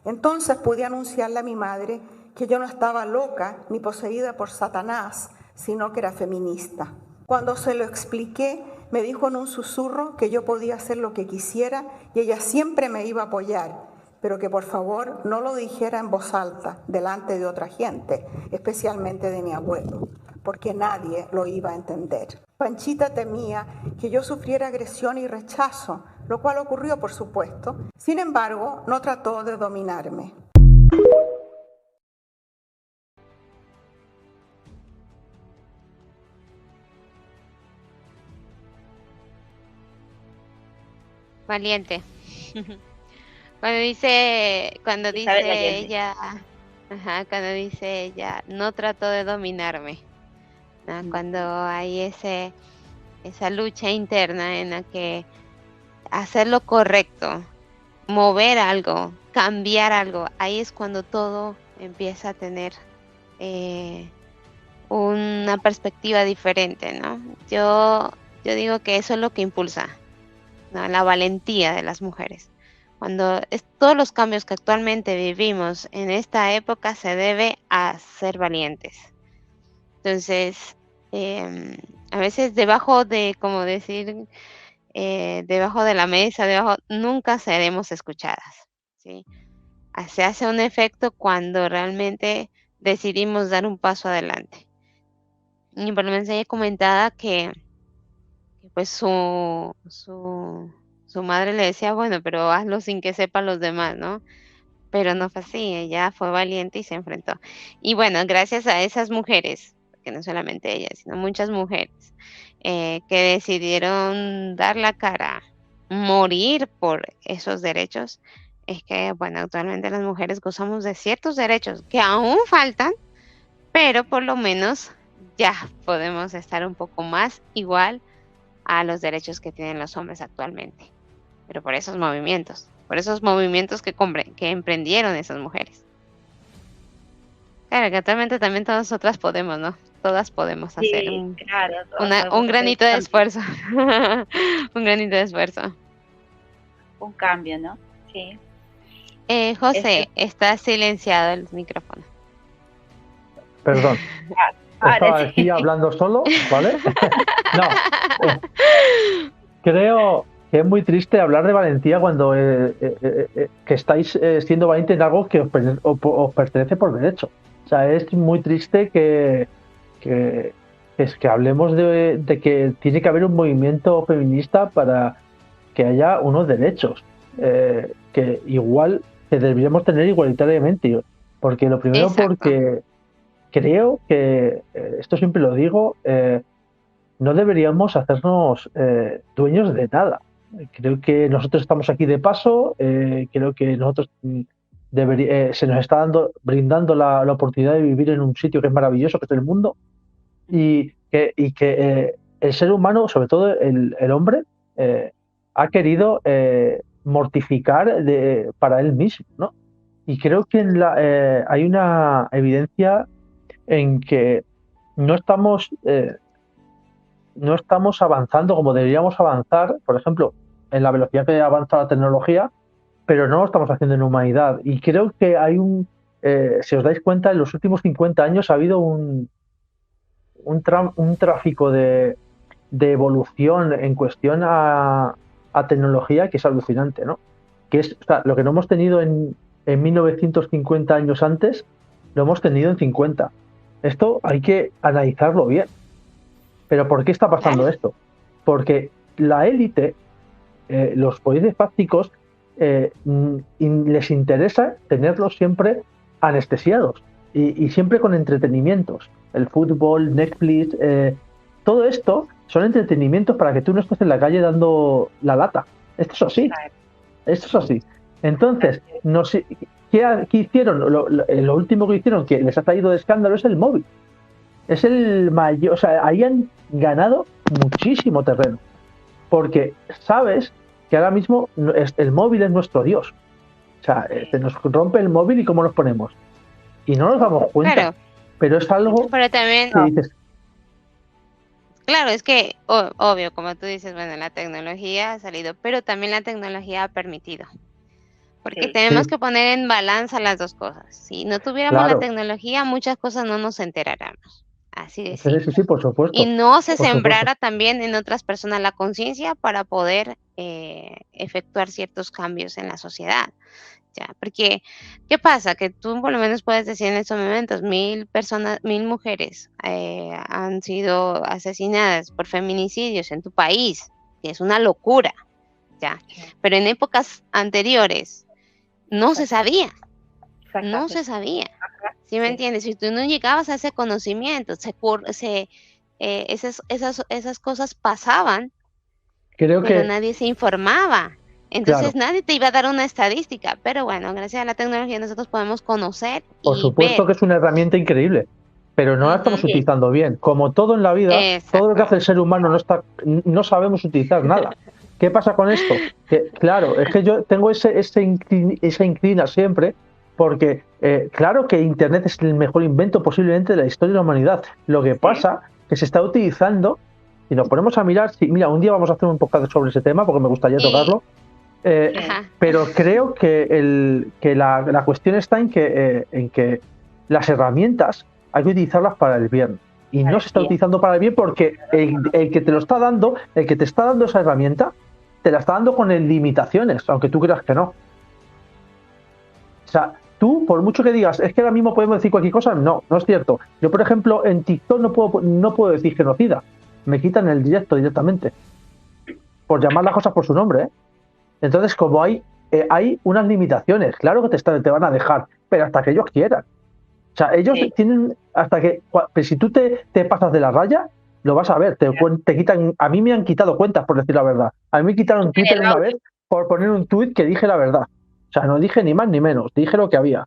Entonces pude anunciarle a mi madre que yo no estaba loca ni poseída por Satanás, sino que era feminista. Cuando se lo expliqué, me dijo en un susurro que yo podía hacer lo que quisiera y ella siempre me iba a apoyar, pero que por favor no lo dijera en voz alta, delante de otra gente, especialmente de mi abuelo, porque nadie lo iba a entender. Panchita temía que yo sufriera agresión y rechazo, lo cual ocurrió, por supuesto. Sin embargo, no trató de dominarme. Valiente. Cuando dice ella, cuando dice ella, no trató de dominarme, ¿no? Cuando hay esa lucha interna en la que hacer lo correcto, mover algo, cambiar algo, ahí es cuando todo empieza a tener una perspectiva diferente, ¿no? Yo digo que eso es lo que impulsa, ¿no? La valentía de las mujeres. Todos los cambios que actualmente vivimos en esta época se debe a ser valientes. Entonces, a veces debajo de la mesa, nunca seremos escuchadas, ¿sí? Se hace un efecto cuando realmente decidimos dar un paso adelante. Y por lo menos ella comentaba que pues su madre le decía, bueno, pero hazlo sin que sepan los demás, ¿no? Pero no fue así, ella fue valiente y se enfrentó. Y bueno, gracias a esas mujeres, que no solamente ella, sino muchas mujeres, que decidieron dar la cara, morir por esos derechos, es que, bueno, actualmente las mujeres gozamos de ciertos derechos que aún faltan, pero por lo menos ya podemos estar un poco más igual a los derechos que tienen los hombres actualmente. Pero por esos movimientos que emprendieron esas mujeres. Claro, que actualmente también todas nosotras podemos, ¿no? Todas podemos hacer un granito de esfuerzo. Un granito de esfuerzo. Un cambio, ¿no? Sí. José, está silenciado el micrófono. Perdón. Estaba aquí hablando solo, ¿vale? No. Creo que es muy triste hablar de valentía cuando que estáis siendo valientes en algo que os pertenece por derecho. O sea, es muy triste que hablemos de que tiene que haber un movimiento feminista para que haya unos derechos que igual que deberíamos tener igualitariamente. Porque lo primero, Exacto. porque creo que, esto siempre lo digo, no deberíamos hacernos dueños de nada. Creo que nosotros estamos aquí de paso, creo que nosotros se nos está brindando la oportunidad de vivir en un sitio que es maravilloso, que es el mundo, y que el ser humano, sobre todo el hombre, ha querido mortificar para él mismo, ¿no? Y creo que hay una evidencia en que no estamos, no estamos avanzando como deberíamos avanzar, por ejemplo, en la velocidad que avanza la tecnología, pero no lo estamos haciendo en humanidad. Y creo que si os dais cuenta, en los últimos 50 años ha habido un tráfico de evolución en cuestión a tecnología que es alucinante, ¿no? Que es, o sea, lo que no hemos tenido en 1950 años antes, lo hemos tenido en 50. Esto hay que analizarlo bien. Pero ¿por qué está pasando esto? Porque la élite, los poderes fácticos, les interesa tenerlos siempre anestesiados y siempre con entretenimientos. El fútbol, Netflix, todo esto son entretenimientos para que tú no estés en la calle dando la lata. Esto es así. Esto es así. Entonces, no sé, ¿qué hicieron? Lo último que hicieron, que les ha traído de escándalo, es el móvil. Es el mayor, o sea, ahí han ganado muchísimo terreno. Porque sabes que ahora mismo el móvil es nuestro Dios. O sea, se nos rompe el móvil y ¿cómo nos ponemos? Y no nos damos cuenta. Claro. Pero es algo Pero también, que dices, claro, es que obvio, como tú dices, bueno, la tecnología ha salido, pero también la tecnología ha permitido. Porque Sí. tenemos Sí. que poner en balanza las dos cosas. Si no tuviéramos Claro. la tecnología, muchas cosas no nos enteráramos. Así de Sí, simple. sí, por supuesto. Y no se Por supuesto. sembrara también en otras personas la conciencia para poder efectuar ciertos cambios en la sociedad. Ya, porque, ¿qué pasa? Que tú por lo menos puedes decir en estos momentos, 1.000 mujeres han sido asesinadas por feminicidios en tu país, que es una locura, ya. Pero en épocas anteriores no se sabía, no se sabía. ¿Sí me entiendes? Si tú no llegabas a ese conocimiento, esas cosas pasaban, Creo pero que, nadie se informaba. Entonces claro, nadie te iba a dar una estadística, pero bueno, gracias a la tecnología nosotros podemos conocer por y ver. supuesto que es una herramienta increíble, pero no la estamos Ujú. utilizando bien. Como todo en la vida, todo lo que Exacto. hace el ser humano no sabemos utilizar nada. ¿Qué pasa con esto? Que, claro, es que yo tengo esa inclina siempre, porque claro que Internet es el mejor invento posiblemente de la historia de la humanidad. Lo que pasa que se está utilizando, y nos ponemos a mirar, mira, un día vamos a hacer un podcast sobre ese tema porque me gustaría tocarlo. Ajá. Pero creo que la cuestión está en que las herramientas hay que utilizarlas para el bien. Y no se está utilizando para el bien porque el que te lo está dando, el que te está dando esa herramienta, te la está dando con limitaciones, aunque tú creas que no. O sea, tú, por mucho que digas, es que ahora mismo podemos decir cualquier cosa, no es cierto. Yo, por ejemplo, en TikTok no puedo decir genocida. Me quitan el directo directamente. Por llamar las cosas por su nombre, ¿eh? Entonces, como hay unas limitaciones, claro que te van a dejar, pero hasta que ellos quieran. O sea, ellos tienen hasta que... Pero si tú te pasas de la raya, lo vas a ver, te quitan... A mí me han quitado cuentas, por decir la verdad. A mí me quitaron Twitter una vez por poner un tuit que dije la verdad. O sea, no dije ni más ni menos, dije lo que había.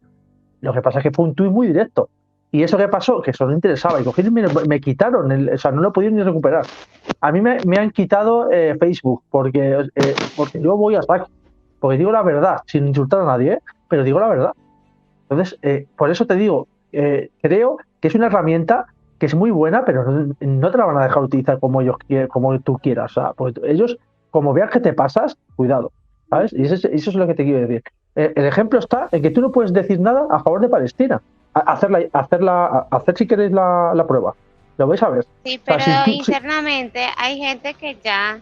Lo que pasa es que fue un tuit muy directo. ¿Y eso qué pasó? Que eso no interesaba. Y cogieron y me quitaron, o sea, no lo he podido ni recuperar. A mí me han quitado Facebook porque yo voy a saco. Porque digo la verdad, sin insultar a nadie, pero digo la verdad. Entonces, por eso te digo, creo que es una herramienta que es muy buena, pero no te la van a dejar utilizar como tú quieras. O sea, pues ellos, como vean que te pasas, cuidado. ¿Sabes? Y eso es lo que te quiero decir. El ejemplo está en que tú no puedes decir nada a favor de Palestina. Hacer si queréis la prueba. Lo vais a ver. Sí, O sea, pero internamente hay gente que ya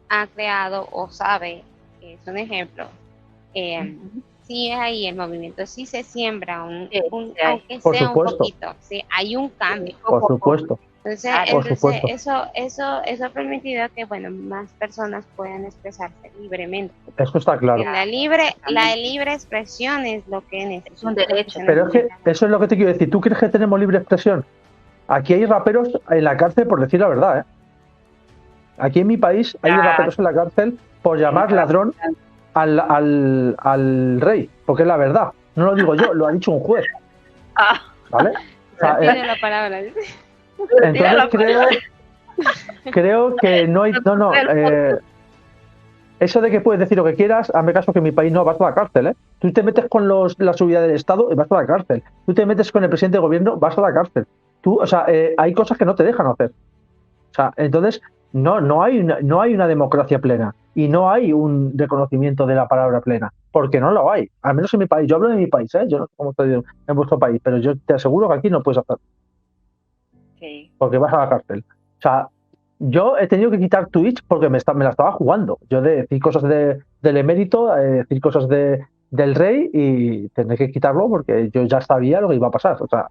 ha creado o sabe, es un ejemplo, sí hay el movimiento, sí se siembra aunque Por sea un supuesto. poquito, sí hay un cambio. Por supuesto. Entonces, Por supuesto. eso ha permitido que, bueno, más personas puedan expresarse libremente. Eso está claro. Que la libre expresión es lo que Es un necesita. derecho. Pero es que eso es lo que te quiero decir. ¿Tú crees que tenemos libre expresión? Aquí hay raperos en la cárcel por decir la verdad, ¿eh? Aquí en mi país hay raperos en la cárcel por llamar ladrón al rey, porque es la verdad. No lo digo yo, lo ha dicho un juez. ¿Vale? O sea, Tiene la palabra. entonces creo que no hay... No, eso de que puedes decir lo que quieras, hazme caso que en mi país no, vas a la cárcel, ¿eh? Tú te metes con la seguridad del Estado y vas a la cárcel. Tú te metes con el presidente de gobierno, vas a la cárcel. O sea, hay cosas que no te dejan hacer. O sea, entonces no hay una democracia plena y no hay un reconocimiento de la palabra plena, porque no lo hay. Al menos en mi país. Yo hablo de mi país, ¿eh? Yo no sé cómo estoy en vuestro país, pero yo te aseguro que aquí no puedes hacer. Sí. Porque vas a la cárcel. O sea, yo he tenido que quitar Twitch porque me la estaba jugando. Yo de decir cosas del emérito, decir cosas del rey y tener que quitarlo porque yo ya sabía lo que iba a pasar. O sea,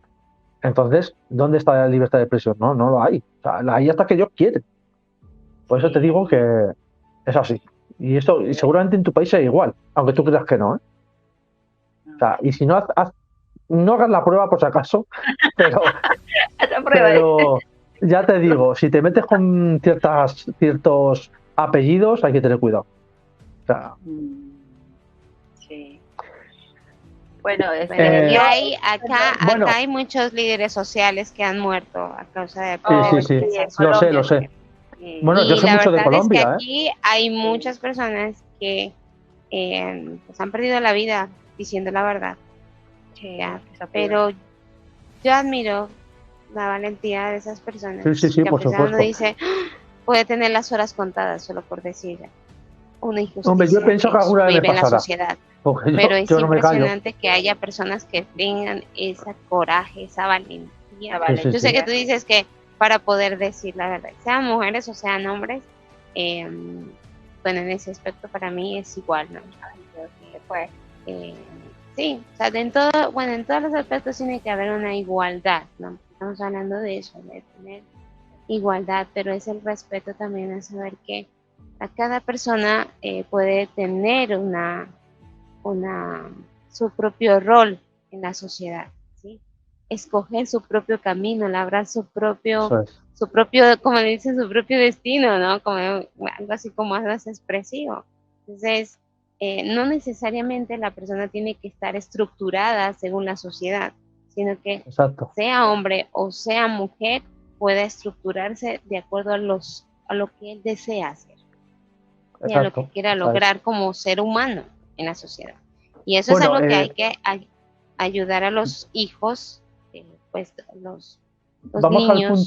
entonces, ¿dónde está la libertad de expresión? No lo hay. O sea, la hay hasta que ellos quieren. Por eso te digo que es así. Y seguramente en tu país es igual, aunque tú creas que no, ¿eh? O sea, y si no, no hagas la prueba por si acaso, pero ya te digo, si te metes con ciertos apellidos, hay que tener cuidado. O sea, sí. Bueno, acá hay muchos líderes sociales que han muerto a causa de... Sí. Lo sé. Bueno, yo sé mucho de Colombia. Es que aquí hay muchas personas que pues han perdido la vida diciendo la verdad. Pero yo admiro la valentía de esas personas. Sí, que por supuesto. Uno dice, puede tener las horas contadas solo por decir una injusticia. Hombre, yo pienso que alguna vez me pasará. En la sociedad. Pero es impresionante que haya personas que tengan ese coraje, esa valentía. Yo sé que tú dices que para poder decir la verdad, sean mujeres o sean hombres, bueno, en ese aspecto para mí es igual, ¿no? Sí, o sea, en todos los aspectos tiene que haber una igualdad, ¿no? Estamos hablando de eso, de tener igualdad, pero es el respeto también a saber que a cada persona puede tener su propio rol en la sociedad, ¿sí? Escoger su propio camino, labrar su propio, como le dicen, su propio destino, ¿no? Como algo así como más expresivo. Entonces, no necesariamente la persona tiene que estar estructurada según la sociedad, sino que sea hombre o sea mujer, pueda estructurarse de acuerdo a lo que él desea hacer y a lo que quiera lograr como ser humano en la sociedad. Y eso es algo que hay que ayudar a los hijos, pues los vamos niños.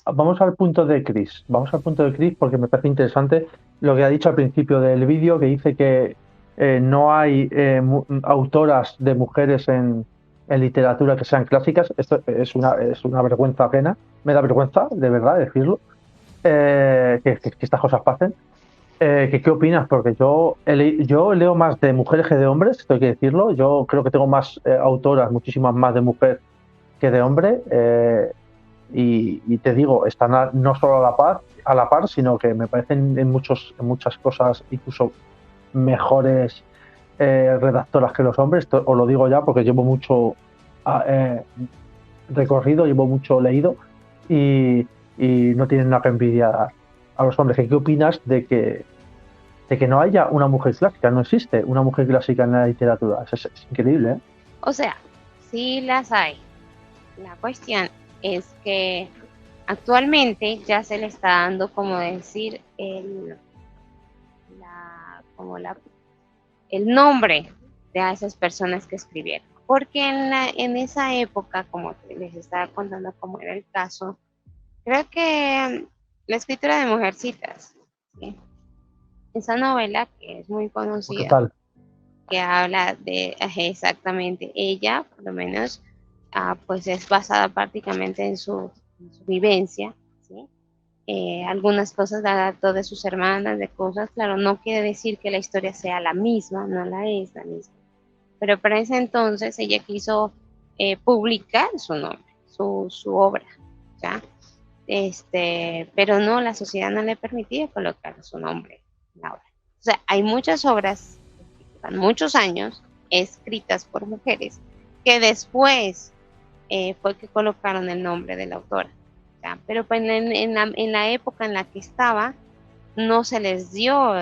Vamos al punto de Chris. Vamos al punto de Chris porque me parece interesante lo que ha dicho al principio del vídeo, que dice que no hay autoras de mujeres en literatura que sean clásicas. Esto es una vergüenza ajena. Me da vergüenza, de verdad, decirlo, que estas cosas pasen. ¿Qué opinas? Porque yo leo más de mujeres que de hombres, esto hay que decirlo. Yo creo que tengo más autoras, muchísimas más de mujer que de hombre. Y te digo, están no solo a la par, sino que me parecen en muchas cosas incluso mejores redactoras que los hombres. Esto os lo digo ya porque llevo mucho recorrido, llevo mucho leído y no tienen nada que envidiar a los hombres. ¿Qué opinas de que no haya una mujer clásica? No existe una mujer clásica en la literatura. Es increíble, ¿eh? O sea, sí las hay. La cuestión es que actualmente ya se le está dando, como decir, el nombre de a esas personas que escribieron. Porque en esa época, como les estaba contando cómo era el caso, creo que la escritura de Mujercitas, ¿sí? Esa novela que es muy conocida, que habla de exactamente ella, por lo menos, pues es basada prácticamente en su vivencia, ¿sí? Algunas cosas la adaptó de sus hermanas, de cosas, claro, no quiere decir que la historia sea la misma, no la es la misma, pero para ese entonces ella quiso publicar su nombre, su obra, o ¿ya? Pero no, la sociedad no le permitía colocar su nombre en la obra. O sea, hay muchas obras que llevan muchos años escritas por mujeres que después fue que colocaron el nombre de la autora, ¿ya? Pero pues en la época en la que estaba, no se les dio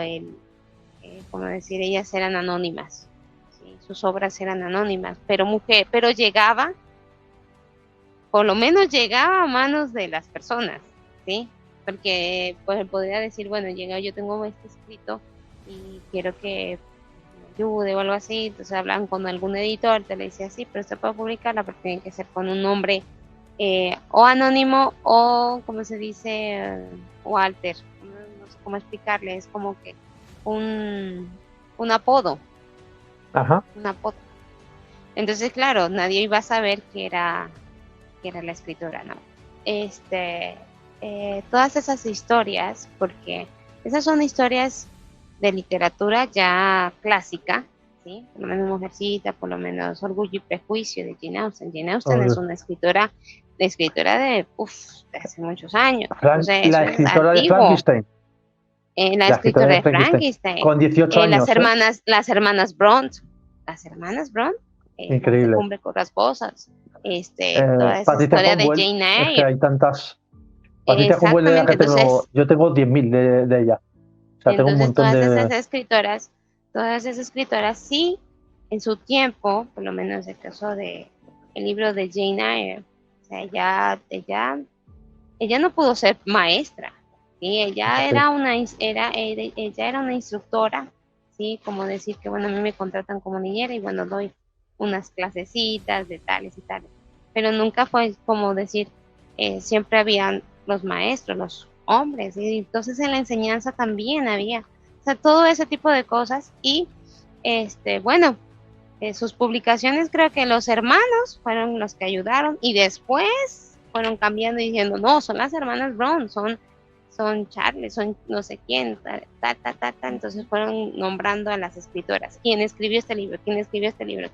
como decir, ellas eran anónimas, ¿sí? Sus obras eran anónimas, pero llegaba, por lo menos llegaba a manos de las personas, ¿sí? Porque pues podría decir, bueno, yo tengo este escrito y quiero que me ayude o algo así, entonces hablan con algún editor, te le dice así, pero usted puede publicarla, pero tiene que ser con un nombre o anónimo o, como se dice, o alter, no sé cómo explicarle, es como que un apodo, Ajá. un apodo. Entonces, claro, nadie iba a saber que era la escritora, ¿no? Todas esas historias, porque esas son historias de literatura ya clásica, ¿sí? Por lo menos Mujercita, por lo menos Orgullo y Prejuicio de Jane Austen. Jane Austen es una escritora de hace muchos años. Entonces, la escritora de Frankenstein. La escritora de Frankenstein. Con 18 años. Las hermanas Brontë. Increíble. Cumbre con rasposas. Toda esa Patricia historia Cornwell, de Jane Eyre. Es que hay tantas. Patricia Cornwell es la que yo tengo 10.000 de ella. O sea, tengo un montón todas esas escritoras sí, en su tiempo, por lo menos el caso de el libro de Jane Eyre, o sea, ella no pudo ser maestra, ¿sí? Ella era una instructora, ¿sí? Como decir que, bueno, a mí me contratan como niñera y, bueno, doy unas clasecitas de tales y tales, pero nunca fue como decir, siempre habían los maestros, los hombres, y entonces en la enseñanza también había, o sea, todo ese tipo de cosas. Y bueno, sus publicaciones, creo que los hermanos fueron los que ayudaron y después fueron cambiando y diciendo, no, son las hermanas Brown, son Charles, son no sé quién, entonces fueron nombrando a las escritoras, quién escribió este libro, quién escribió ese libro,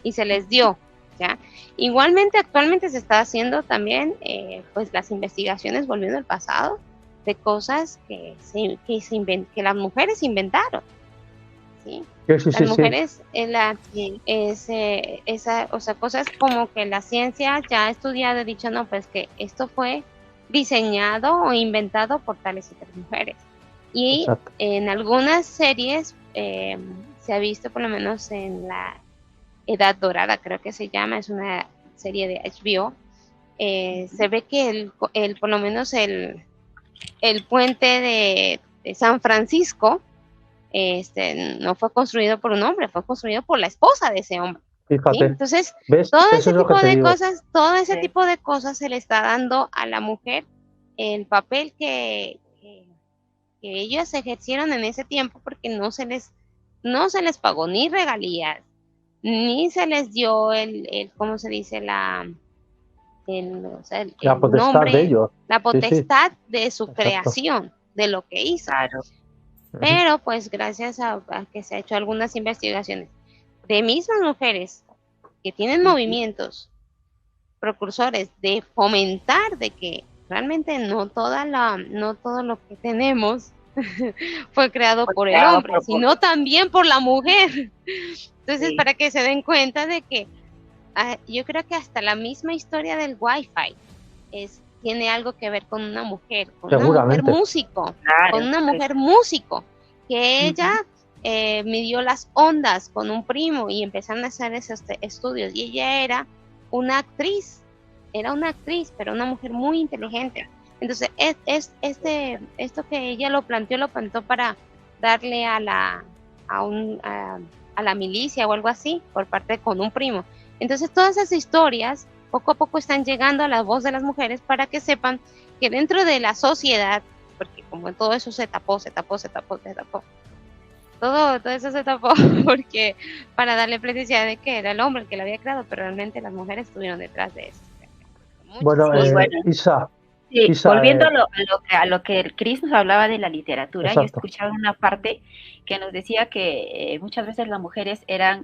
y se les dio, ¿ya? Igualmente actualmente se está haciendo también pues las investigaciones, volviendo al pasado, de cosas que las mujeres inventaron, ¿sí? Las mujeres, o sea, cosas como que la ciencia ya ha estudiado y dicho, no, pues que esto fue diseñado o inventado por tales y tales mujeres. Y exacto, en algunas series se ha visto, por lo menos en la Edad Dorada, creo que se llama, es una serie de HBO, se ve que por lo menos el puente de San Francisco no fue construido por un hombre, fue construido por la esposa de ese hombre. Fíjate, ¿sí? Entonces, ¿ves? todo ese tipo de cosas se le está dando a la mujer el papel que ellas ejercieron en ese tiempo, porque no se les pagó ni regalías, ni se les dio ¿cómo se dice? La potestad nombre, de ellos. La potestad de su creación, de lo que hizo. Claro. Pero pues gracias a que se ha hecho algunas investigaciones de mismas mujeres que tienen movimientos precursores de fomentar de que realmente no todo lo que tenemos fue creado por el hombre, sino también por la mujer. Entonces, para que se den cuenta de que yo creo que hasta la misma historia del Wi-Fi tiene algo que ver con una mujer, con una mujer músico, que ella midió las ondas con un primo y empezaron a hacer esos estudios, y ella era una actriz, pero una mujer muy inteligente. Entonces, esto que ella lo planteó para darle a la milicia o algo así, con un primo. Entonces, todas esas historias poco a poco están llegando a la voz de las mujeres para que sepan que dentro de la sociedad, porque como todo eso se tapó, todo eso se tapó porque para darle precisidad de que era el hombre el que lo había creado, pero realmente las mujeres estuvieron detrás de eso. Bueno, Isa, volviendo a lo que Cris nos hablaba de la literatura, exacto, yo escuchaba una parte que nos decía que muchas veces las mujeres eran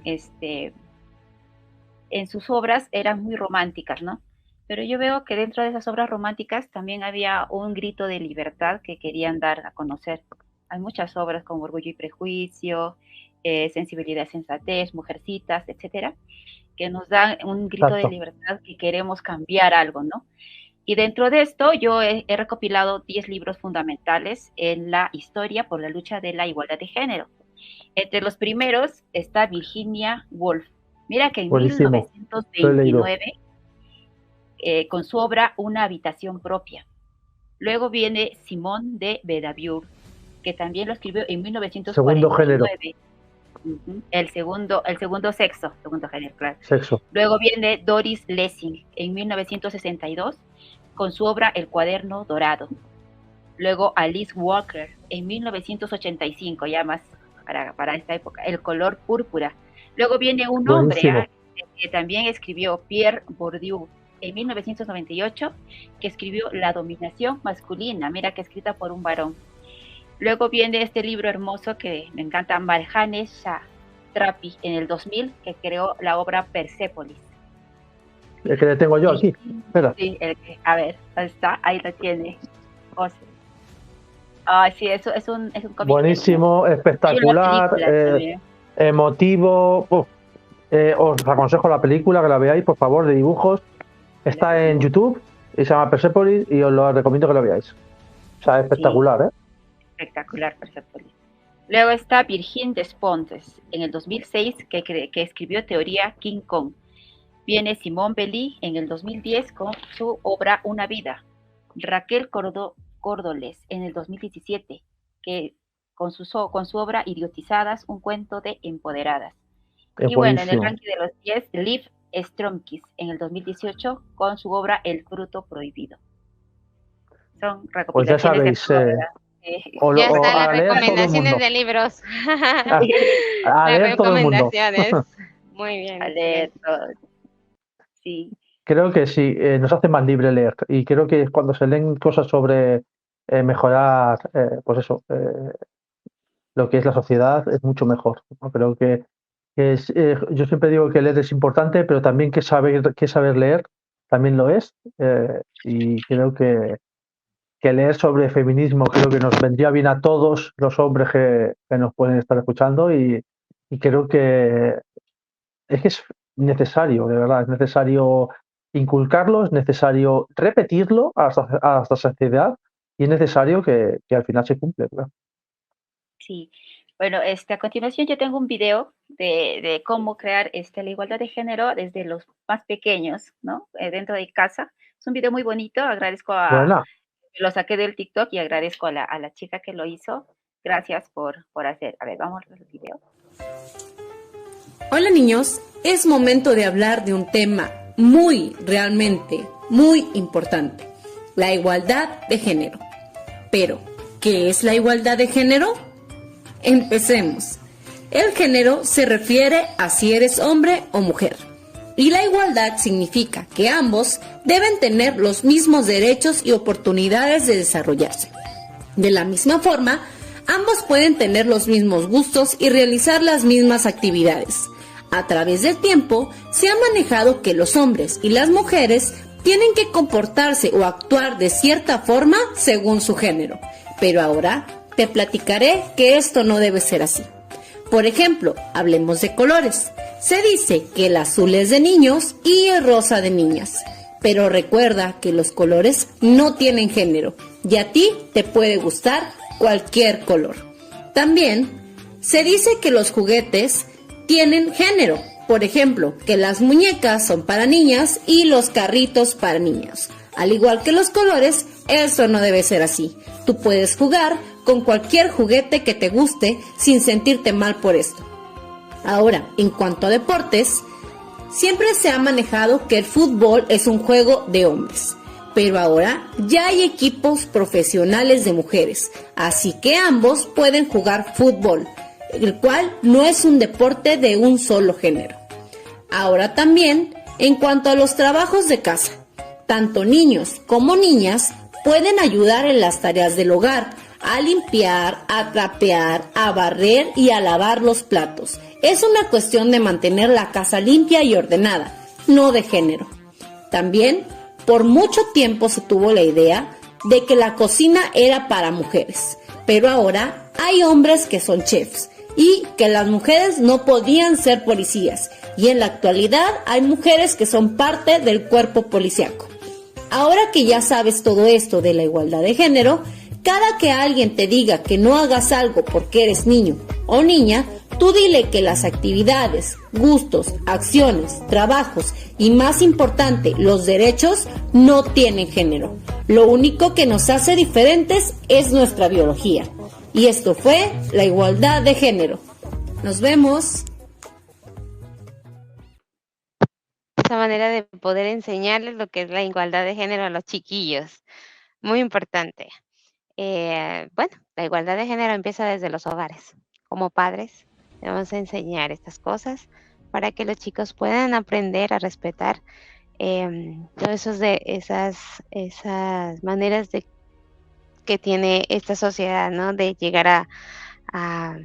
en sus obras eran muy románticas, ¿no? Pero yo veo que dentro de esas obras románticas también había un grito de libertad que querían dar a conocer. Hay muchas obras como Orgullo y Prejuicio, Sensibilidad, Sensatez, Mujercitas, etcétera, que nos dan un grito de libertad que queremos cambiar algo, ¿no? Y dentro de esto yo he recopilado 10 libros fundamentales en la historia por la lucha de la igualdad de género. Entre los primeros está Virginia Woolf. Mira que en Buenísimo. 1929, con su obra Una habitación propia. Luego viene Simone de Beauvoir, que también lo escribió en 1949. Segundo género. El segundo sexo, segundo género, claro. Sexo. Luego viene Doris Lessing en 1962 con su obra El cuaderno dorado. Luego Alice Walker en 1985, ya más para esta época, El color púrpura. Luego viene un hombre que también escribió, Pierre Bourdieu, en 1998, que escribió La dominación masculina, mira que escrita por un varón. Luego viene este libro hermoso que me encanta, Marjane Satrapi, en el 2000, que creó la obra Persépolis. El que le tengo yo aquí. Espera. Sí, a ver, ¿dónde está? Ahí lo tiene. Sí, eso es un cómic. Buenísimo, espectacular, emotivo. Os aconsejo la película, que la veáis, por favor, de dibujos. Está en YouTube y se llama Persepolis y os lo recomiendo que lo veáis. O sea, es espectacular, sí. Espectacular, Persepolis. Luego está Virginie Despentes, en el 2006, que escribió Teoría King Kong. Viene Simone Belli en el 2010 con su obra Una vida. Raquel Córdoles en el 2017, que con su obra Idiotizadas, un cuento de empoderadas. Y bueno, en el ranking de los 10, Liv Stromkis en el 2018 con su obra El fruto prohibido. Son recopilaciones. Pues ya sabéis, ya están las recomendaciones de libros. A leer todo el mundo. Muy bien. A leer todo. Sí. Creo que sí, nos hace más libre leer. Y creo que cuando se leen cosas sobre mejorar, pues eso, lo que es la sociedad, es mucho mejor, ¿no? Creo que yo siempre digo que leer es importante, pero también que saber leer también lo es. Y creo que leer sobre feminismo creo que nos vendría bien a todos los hombres que nos pueden estar escuchando y creo que es necesario, de verdad, es necesario inculcarlo, es necesario repetirlo a la sociedad y es necesario que al final se cumpla, ¿verdad? Sí. Bueno, a continuación yo tengo un video de cómo crear la igualdad de género desde los más pequeños, ¿no? Dentro de casa. Es un video muy bonito, agradezco lo saqué del TikTok y agradezco a la chica que lo hizo. Gracias por hacer. A ver, vamos al video. Hola niños, es momento de hablar de un tema realmente muy importante, la igualdad de género. Pero, ¿qué es la igualdad de género? Empecemos. El género se refiere a si eres hombre o mujer. Y la igualdad significa que ambos deben tener los mismos derechos y oportunidades de desarrollarse. De la misma forma, ambos pueden tener los mismos gustos y realizar las mismas actividades. A través del tiempo, se ha manejado que los hombres y las mujeres tienen que comportarse o actuar de cierta forma según su género. Pero ahora te platicaré que esto no debe ser así. Por ejemplo, hablemos de colores. Se dice que el azul es de niños y el rosa de niñas. Pero recuerda que los colores no tienen género y a ti te puede gustar cualquier color. También se dice que los juguetes tienen género. Por ejemplo, que las muñecas son para niñas y los carritos para niños. Al igual que los colores, eso no debe ser así. Tú puedes jugar con cualquier juguete que te guste sin sentirte mal por esto. Ahora, en cuanto a deportes, siempre se ha manejado que el fútbol es un juego de hombres. Pero ahora ya hay equipos profesionales de mujeres, así que ambos pueden jugar fútbol, el cual no es un deporte de un solo género. Ahora también, en cuanto a los trabajos de casa, tanto niños como niñas pueden ayudar en las tareas del hogar, a limpiar, a trapear, a barrer y a lavar los platos. Es una cuestión de mantener la casa limpia y ordenada, no de género. También Por mucho tiempo se tuvo la idea de que la cocina era para mujeres, pero ahora hay hombres que son chefs y que las mujeres no podían ser policías, y en la actualidad hay mujeres que son parte del cuerpo policíaco. Ahora que ya sabes todo esto de la igualdad de género, cada que alguien te diga que no hagas algo porque eres niño o niña, tú dile que las actividades, gustos, acciones, trabajos y, más importante, los derechos no tienen género. Lo único que nos hace diferentes es nuestra biología. Y esto fue la igualdad de género. Nos vemos. Esa manera de poder enseñarles lo que es la igualdad de género a los chiquillos. Muy importante. Bueno, la igualdad de género empieza desde los hogares. Como padres, debemos enseñar estas cosas para que los chicos puedan aprender a respetar todas esas maneras que tiene esta sociedad, ¿no? De llegar a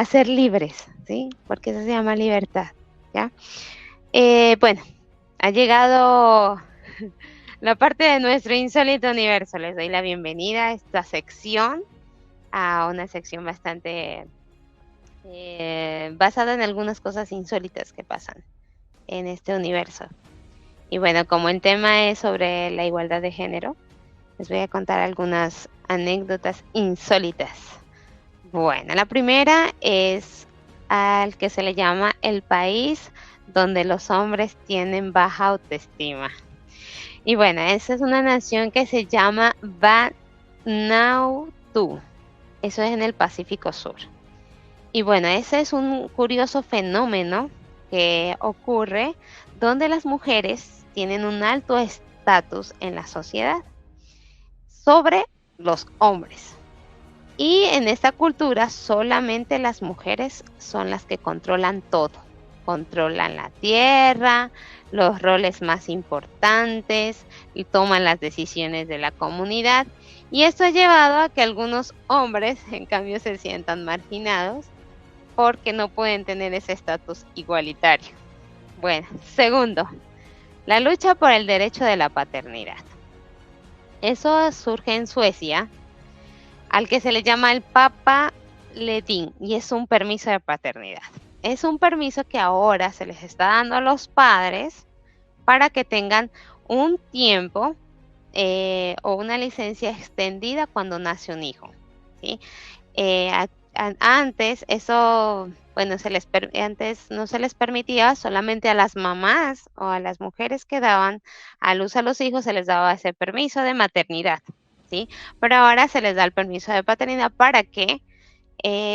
ser libres, ¿sí? Porque eso se llama libertad, ¿ya? Bueno, ha llegado la parte de nuestro insólito universo. Les doy la bienvenida a esta sección, a una sección bastante basada en algunas cosas insólitas que pasan en este universo. Y bueno, como el tema es sobre la igualdad de género, les voy a contar algunas anécdotas insólitas. Bueno, la primera es al que se le llama el país donde los hombres tienen baja autoestima. Y bueno, esa es una nación que se llama Vanuatu. Eso es en el Pacífico Sur. Y bueno, ese es un curioso fenómeno que ocurre donde las mujeres tienen un alto estatus en la sociedad sobre los hombres. Y en esta cultura solamente las mujeres son las que controlan todo. Controlan la tierra, los roles más importantes y toman las decisiones de la comunidad. Y esto ha llevado a que algunos hombres, en cambio, se sientan marginados porque no pueden tener ese estatus igualitario. Bueno, segundo, la lucha por el derecho de la paternidad. Eso surge en Suecia, al que se le llama el pappaleding, y es un permiso de paternidad. Es un permiso que ahora se les está dando a los padres para que tengan un tiempo o una licencia extendida cuando nace un hijo, ¿sí? Antes eso, bueno, antes no se les permitía, solamente a las mamás o a las mujeres que daban a luz a los hijos se les daba ese permiso de maternidad, ¿sí? Pero ahora se les da el permiso de paternidad para que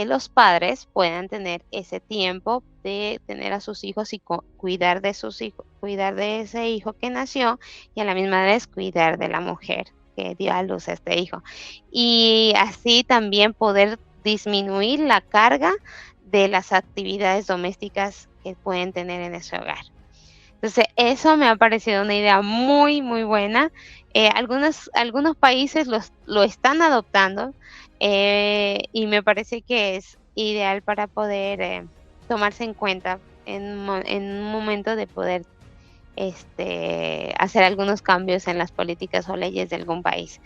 los padres puedan tener ese tiempo de tener a sus hijos y cuidar de sus hijos, cuidar de ese hijo que nació, y a la misma vez cuidar de la mujer que dio a luz a este hijo. Y así también poder disminuir la carga de las actividades domésticas que pueden tener en ese hogar. Entonces, eso me ha parecido una idea muy, muy buena. Algunos países lo están adoptando. Y me parece que es ideal para poder tomarse en cuenta en un momento de poder hacer algunos cambios en las políticas o leyes de algún país.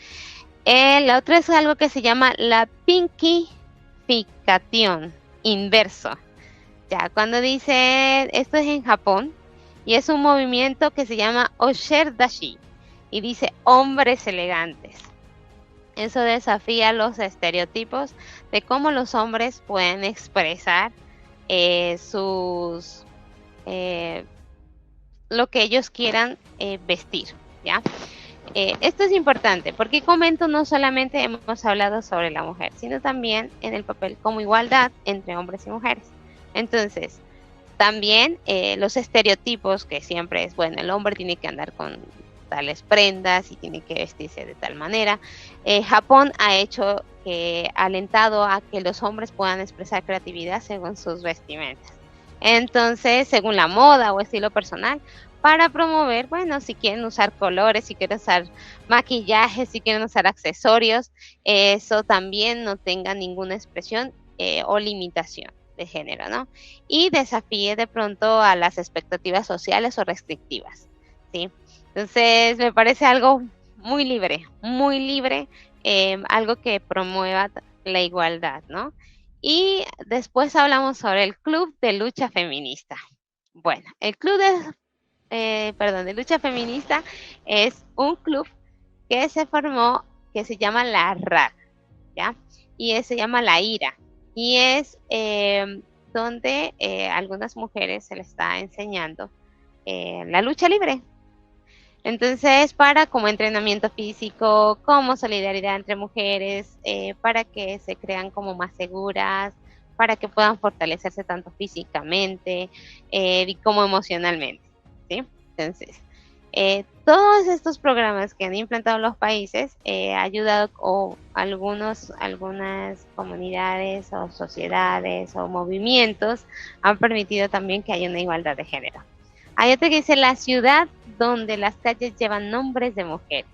La otra es algo que se llama la pinkificación inverso. Ya, cuando dice, esto es en Japón, y es un movimiento que se llama Osherdashi, y dice hombres elegantes. Eso desafía los estereotipos de cómo los hombres pueden expresar lo que ellos quieran vestir, ¿ya? Esto es importante porque comento, no solamente hemos hablado sobre la mujer, sino también en el papel como igualdad entre hombres y mujeres. Entonces, también los estereotipos, que siempre es, bueno, el hombre tiene que andar con tales prendas y tiene que vestirse de tal manera. Japón ha alentado a que los hombres puedan expresar creatividad según sus vestimentas. Entonces, según la moda o estilo personal, para promover, bueno, si quieren usar colores, si quieren usar maquillaje, si quieren usar accesorios, eso también no tenga ninguna expresión o limitación de género, ¿no? Y desafíe de pronto a las expectativas sociales o restrictivas, ¿sí? Entonces, me parece algo muy libre, algo que promueva la igualdad, ¿no? Y después hablamos sobre el Club de Lucha Feminista. Bueno, el Club de Lucha Feminista es un club que se formó, que se llama la RAD, ¿ya? Y se llama La Ira. Y es donde algunas mujeres se les está enseñando la lucha libre. Entonces, como entrenamiento físico, como solidaridad entre mujeres, para que se crean como más seguras, para que puedan fortalecerse tanto físicamente y como emocionalmente, ¿sí? Entonces, todos estos programas que han implantado los países ha ayudado o algunas comunidades o sociedades o movimientos han permitido también que haya una igualdad de género. Hay otro que dice la ciudad donde las calles llevan nombres de mujeres.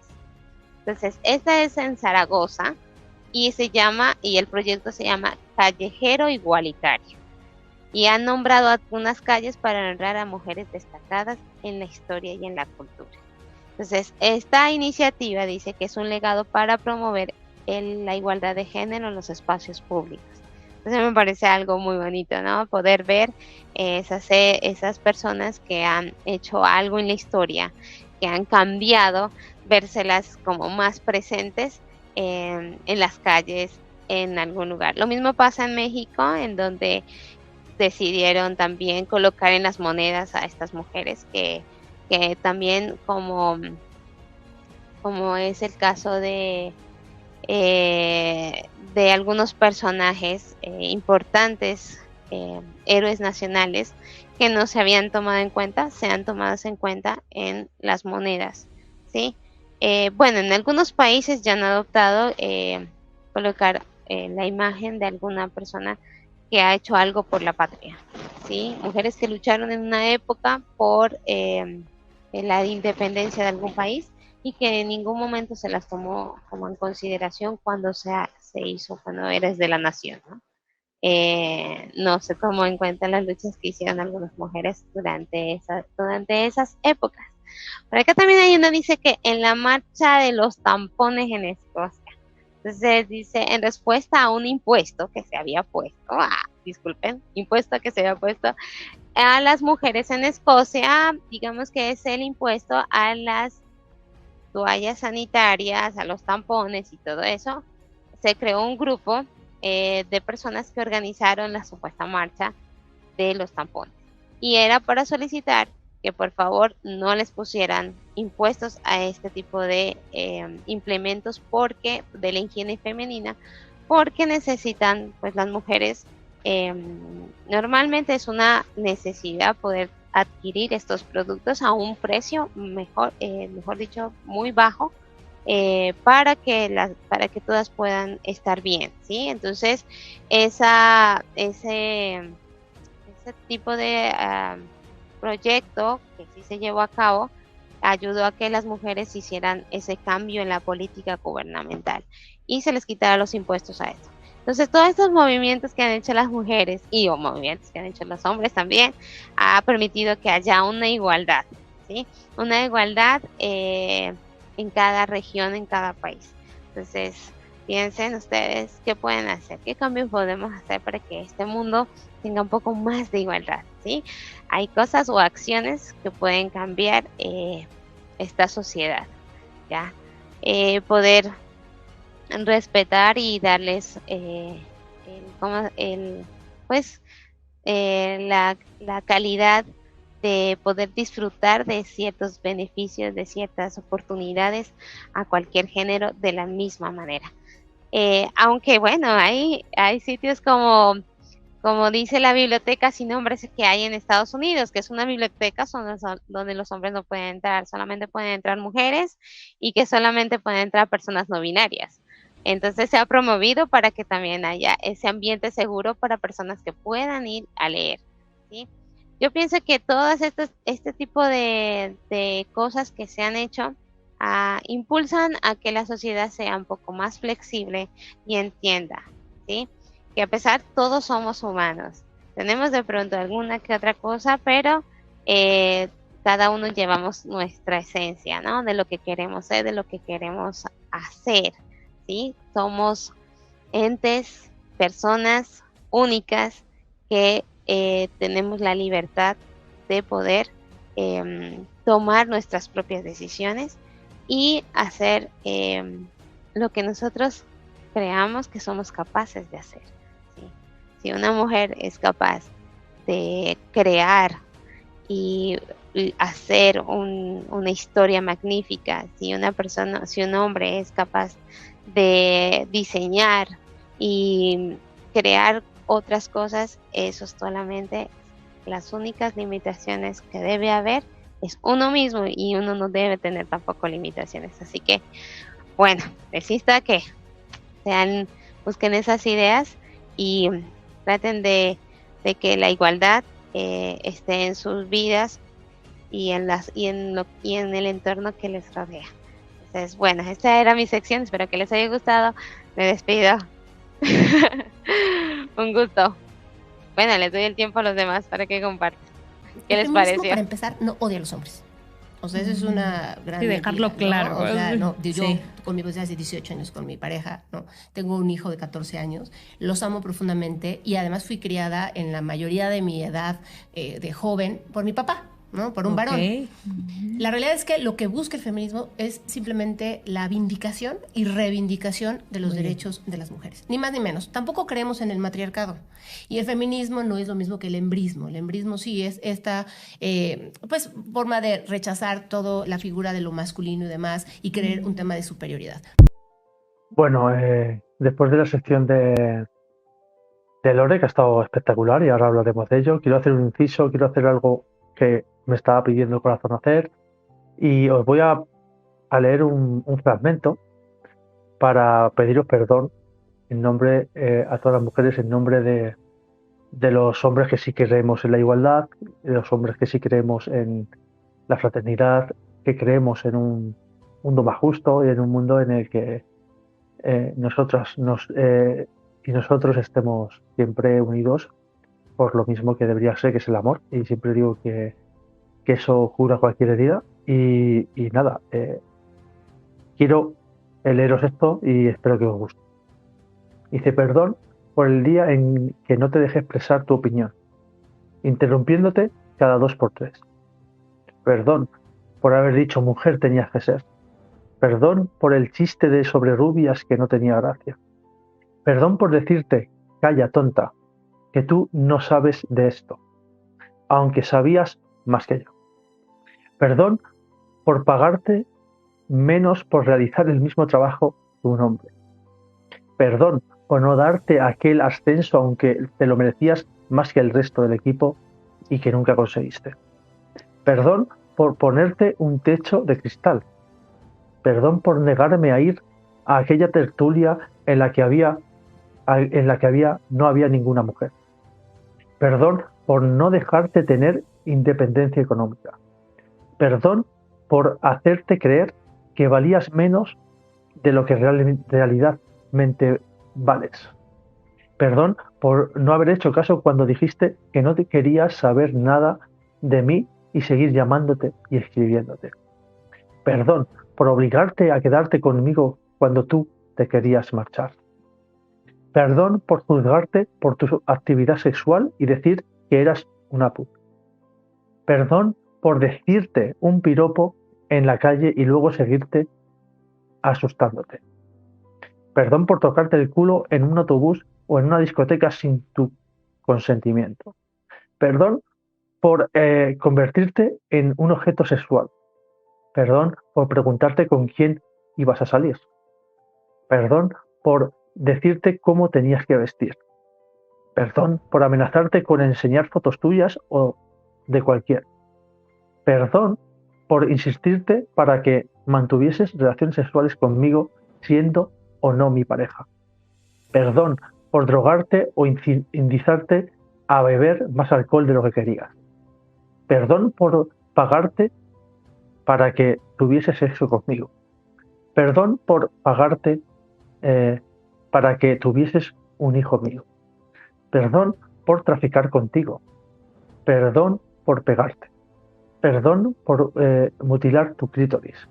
Entonces, esta es en Zaragoza y el proyecto se llama Callejero Igualitario. Y han nombrado algunas calles para honrar a mujeres destacadas en la historia y en la cultura. Entonces, esta iniciativa dice que es un legado para promover la igualdad de género en los espacios públicos. Entonces me parece algo muy bonito, ¿no? Poder ver esas personas que han hecho algo en la historia, que han cambiado, vérselas como más presentes en las calles, en algún lugar. Lo mismo pasa en México, en donde decidieron también colocar en las monedas a estas mujeres que también como es el caso de algunos personajes importantes, héroes nacionales que no se habían tomado en cuenta, se han tomado en cuenta en las monedas, ¿sí? Bueno, en algunos países ya han adoptado colocar la imagen de alguna persona que ha hecho algo por la patria, ¿sí? Mujeres que lucharon en una época por la independencia de algún país y que en ningún momento se las tomó como en consideración cuando cuando eres de la nación, ¿no? No se tomó en cuenta las luchas que hicieron algunas mujeres durante esas épocas. Por acá también hay una, dice que en la marcha de los tampones en Escocia. Entonces dice, en respuesta a un impuesto que se había puesto, impuesto que se había puesto a las mujeres en Escocia, digamos que es el impuesto a las toallas sanitarias, a los tampones y todo eso, se creó un grupo de personas que organizaron la supuesta marcha de los tampones. Y era para solicitar que por favor no les pusieran impuestos a este tipo de implementos de la higiene femenina, porque necesitan, pues las mujeres, normalmente es una necesidad poder adquirir estos productos a un precio mejor dicho, muy bajo, para que todas puedan estar bien, ¿sí? Entonces, ese tipo de proyecto que sí se llevó a cabo ayudó a que las mujeres hicieran ese cambio en la política gubernamental y se les quitara los impuestos a esto. Entonces, todos estos movimientos que han hecho las mujeres o movimientos que han hecho los hombres también ha permitido que haya una igualdad, ¿sí? Una igualdad en cada región, en cada país. Entonces, piensen ustedes qué pueden hacer, qué cambios podemos hacer para que este mundo tenga un poco más de igualdad, ¿sí? Hay cosas o acciones que pueden cambiar esta sociedad, ¿ya? Poder respetar y darles la calidad de poder disfrutar de ciertos beneficios, de ciertas oportunidades a cualquier género de la misma manera. Aunque bueno, hay sitios como dice la biblioteca sin nombres que hay en Estados Unidos, que es una biblioteca donde los hombres no pueden entrar, solamente pueden entrar mujeres y que solamente pueden entrar personas no binarias. Entonces se ha promovido para que también haya ese ambiente seguro para personas que puedan ir a leer, ¿sí? Yo pienso que todas este tipo de cosas que se han hecho impulsan a que la sociedad sea un poco más flexible y entienda, ¿sí? Que a pesar todos somos humanos, tenemos de pronto alguna que otra cosa, pero cada uno llevamos nuestra esencia, ¿no? De lo que queremos ser, de lo que queremos hacer, ¿sí? Somos entes, personas únicas que tenemos la libertad de poder tomar nuestras propias decisiones y hacer lo que nosotros creamos que somos capaces de hacer, ¿sí? Si una mujer es capaz de crear y hacer una historia magnífica, si un hombre es capaz de diseñar y crear otras cosas, eso es solamente las únicas limitaciones que debe haber es uno mismo, y uno no debe tener tampoco limitaciones. Así que, bueno, exista que busquen esas ideas y traten de que la igualdad esté en sus vidas y en el entorno que les rodea. Entonces, bueno, esta era mi sección, espero que les haya gustado. Me despido. Un gusto. Bueno, les doy el tiempo a los demás para que compartan. ¿Qué les pareció? Para empezar, no odia a los hombres. O sea, eso es una gran... Sí, dejarlo mentira, claro. ¿no? O sea, yo Sí. conmigo desde hace 18 años con mi pareja, ¿no? Tengo un hijo de 14 años, los amo profundamente y además fui criada en la mayoría de mi edad de joven por mi papá, ¿no? Por un varón. La realidad es que lo que busca el feminismo es simplemente la vindicación y reivindicación de los derechos de las mujeres. Ni más ni menos. Tampoco creemos en el matriarcado. Y el feminismo no es lo mismo que el embrismo. El embrismo sí es esta pues, forma de rechazar toda la figura de lo masculino y demás y creer un tema de superioridad. Bueno, después de la sección de Lore, que ha estado espectacular y ahora hablaremos de ello, quiero hacer un inciso, quiero hacer algo que me estaba pidiendo el corazón hacer y os voy a leer un fragmento para pediros perdón en nombre a todas las mujeres, en nombre de los hombres que sí creemos en la igualdad, de los hombres que sí creemos en la fraternidad, que creemos en un mundo más justo y en un mundo en el que nosotros estemos siempre unidos por lo mismo que debería ser, que es el amor. Y siempre digo que eso cura cualquier herida. Y nada, quiero leeros esto y espero que os guste. Dice: perdón por el día en que no te dejé expresar tu opinión, interrumpiéndote cada 2 por 3. Perdón por haber dicho mujer tenías que ser. Perdón por el chiste de sobre rubias que no tenía gracia. Perdón por decirte, calla tonta, que tú no sabes de esto, aunque sabías más que yo. Perdón por pagarte menos por realizar el mismo trabajo que un hombre. Perdón por no darte aquel ascenso aunque te lo merecías más que el resto del equipo y que nunca conseguiste. Perdón por ponerte un techo de cristal. Perdón por negarme a ir a aquella tertulia en la que no había ninguna mujer. Perdón por no dejarte tener independencia económica. Perdón por hacerte creer que valías menos de lo que realmente vales. Perdón por no haber hecho caso cuando dijiste que no te querías saber nada de mí y seguir llamándote y escribiéndote. Perdón por obligarte a quedarte conmigo cuando tú te querías marchar. Perdón por juzgarte por tu actividad sexual y decir que eras una puta. Perdón por decirte un piropo en la calle y luego seguirte asustándote. Perdón por tocarte el culo en un autobús o en una discoteca sin tu consentimiento. Perdón por convertirte en un objeto sexual. Perdón por preguntarte con quién ibas a salir. Perdón por decirte cómo tenías que vestir. Perdón por amenazarte con enseñar fotos tuyas o de cualquiera. Perdón por insistirte para que mantuvieses relaciones sexuales conmigo siendo o no mi pareja. Perdón por drogarte o indicarte a beber más alcohol de lo que querías. Perdón por pagarte para que tuvieses sexo conmigo. Perdón por pagarte para que tuvieses un hijo mío. Perdón por traficar contigo. Perdón por pegarte. Perdón por mutilar tu clítoris.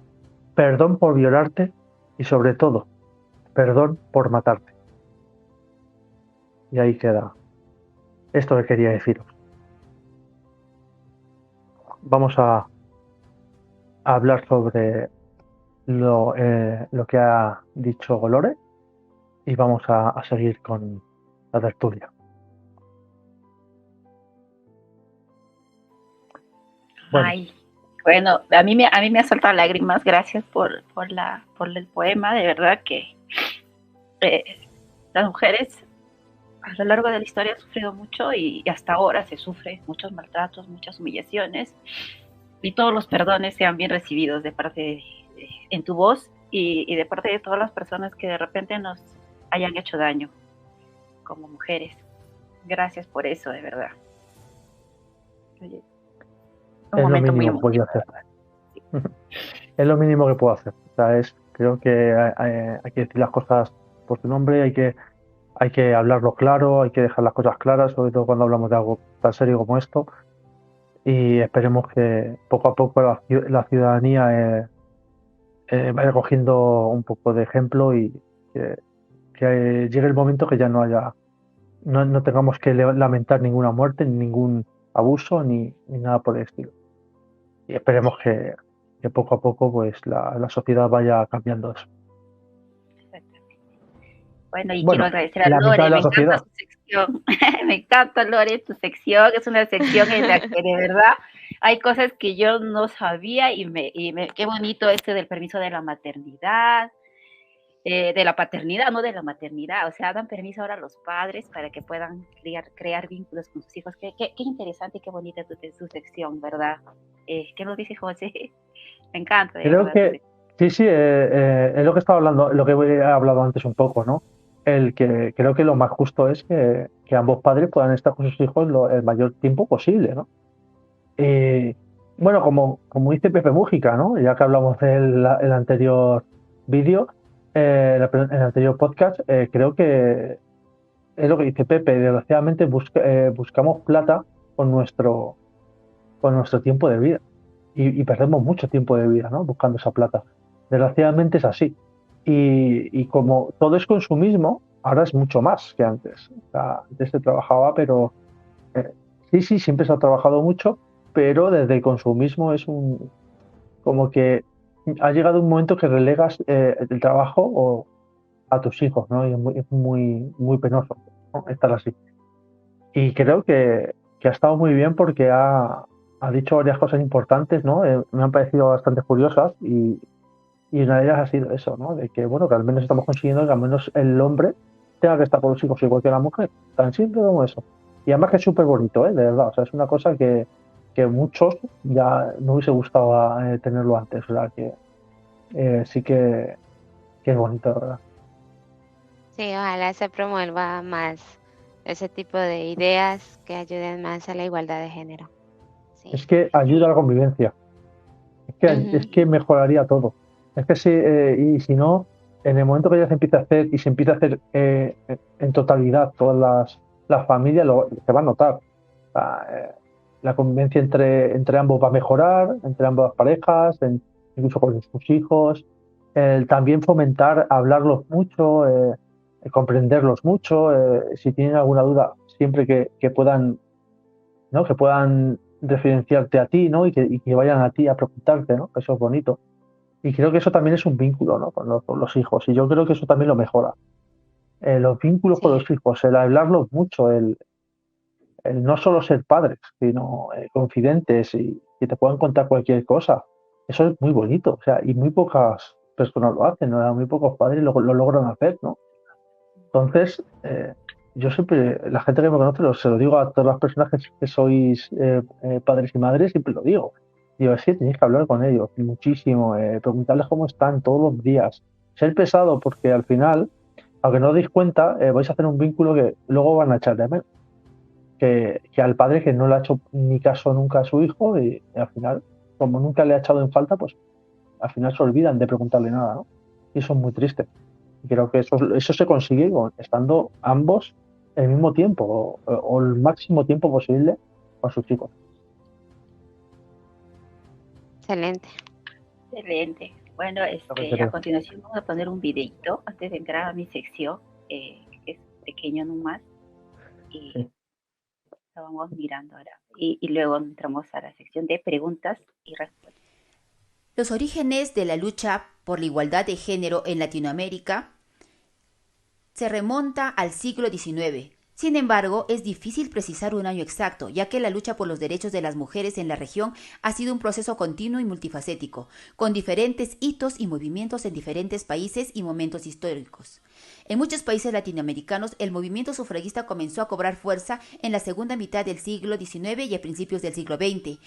Perdón por violarte y sobre todo, perdón por matarte. Y ahí queda esto que quería deciros. Vamos a hablar sobre lo que ha dicho Lore y vamos a seguir con la tertulia. Bueno. Ay, bueno, a mí me ha soltado lágrimas. Gracias por el poema. De verdad que las mujeres a lo largo de la historia han sufrido mucho y hasta ahora se sufre muchos maltratos, muchas humillaciones, y todos los perdones sean bien recibidos de parte en tu voz y de parte de todas las personas que de repente nos hayan hecho daño como mujeres. Gracias por eso, de verdad. Oye, es lo mínimo que puedo hacer. Sí. Es lo mínimo que puedo hacer. O sea, creo que hay que decir las cosas por su nombre, hay que hablarlo claro, hay que dejar las cosas claras, sobre todo cuando hablamos de algo tan serio como esto. Y esperemos que poco a poco la ciudadanía vaya cogiendo un poco de ejemplo y que llegue el momento que ya no tengamos que lamentar ninguna muerte, ni ningún abuso, ni nada por el estilo. Y esperemos que poco a poco pues la sociedad vaya cambiando eso. Bueno, quiero agradecer a Lore, me encanta su sección. Me encanta, Lore, tu sección. Es una sección en la que de verdad hay cosas que yo no sabía qué bonito del permiso de la maternidad, de la paternidad, no de la maternidad. O sea, dan permiso ahora a los padres para que puedan crear vínculos con sus hijos. Qué interesante y qué bonita tu sección, ¿verdad? ¿Qué nos dice José? Me encanta. Creo que sí, es lo que estaba hablando, lo que he hablado antes un poco, ¿no? El que creo que lo más justo es que ambos padres puedan estar con sus hijos el mayor tiempo posible, ¿no? Bueno, como dice Pepe Mújica, ¿no? Ya que hablamos del anterior vídeo, el anterior podcast, creo que es lo que dice Pepe. Desgraciadamente buscamos plata con nuestro tiempo de vida y perdemos mucho tiempo de vida, ¿no? Buscando esa plata. Desgraciadamente es así. Y como todo es consumismo, ahora es mucho más que antes. O sea, antes se trabajaba, pero sí, siempre se ha trabajado mucho, pero desde el consumismo como que ha llegado un momento que relegas el trabajo a tus hijos, ¿no? Y es muy penoso, ¿no? Estar así. Y creo que ha estado muy bien porque ha dicho varias cosas importantes, ¿no? Me han parecido bastante curiosas y una de ellas ha sido eso, ¿no? De que, bueno, que al menos estamos consiguiendo que al menos el hombre tenga que estar con los hijos igual que la mujer. Tan simple como eso. Y además que es súper bonito, de verdad. O sea, es una cosa que muchos ya no hubiese gustado tenerlo antes. O sea, que sí que es bonito, de verdad. Sí, ojalá se promueva más ese tipo de ideas que ayuden más a la igualdad de género. Sí. Es que ayuda a la convivencia. Es que mejoraría todo. Es que y si no, en el momento que ya se empieza a hacer y se empieza a hacer en totalidad todas las familias, se va a notar. La convivencia entre ambos va a mejorar, entre ambas parejas, incluso con sus hijos. También fomentar, hablarlos mucho, comprenderlos mucho. Si tienen alguna duda, siempre que puedan, ¿no? Que puedan referenciarte a ti, ¿no? Y que vayan a ti a preguntarte, ¿no? Eso es bonito. Y creo que eso también es un vínculo, ¿no? Con los hijos. Y yo creo que eso también lo mejora. Los vínculos con los hijos, el hablarlos mucho, el no solo ser padres, sino confidentes y que te puedan contar cualquier cosa. Eso es muy bonito. O sea, y muy pocas personas lo hacen, ¿no? Muy pocos padres lo logran hacer, ¿no? Entonces, yo siempre, la gente que me conoce, se lo digo a todas las personas que sois padres y madres, siempre lo digo. Digo, sí, tenéis que hablar con ellos muchísimo, preguntarles cómo están todos los días. Ser pesado, porque al final, aunque no os deis cuenta, vais a hacer un vínculo que luego van a echar de menos. Que al padre que no le ha hecho ni caso nunca a su hijo y al final, como nunca le ha echado en falta, pues al final se olvidan de preguntarle nada, ¿no? Y eso es muy triste. Y creo que eso se consigue estando ambos el mismo tiempo o el máximo tiempo posible con sus hijos. Excelente. Excelente. Bueno, a continuación vamos a poner un videito antes de entrar a mi sección, que es pequeño nomás, y lo vamos mirando ahora. Y luego entramos a la sección de preguntas y respuestas. Los orígenes de la lucha por la igualdad de género en Latinoamérica se remonta al siglo XIX. Sin embargo, es difícil precisar un año exacto, ya que la lucha por los derechos de las mujeres en la región ha sido un proceso continuo y multifacético, con diferentes hitos y movimientos en diferentes países y momentos históricos. En muchos países latinoamericanos, el movimiento sufragista comenzó a cobrar fuerza en la segunda mitad del siglo XIX y a principios del siglo XX,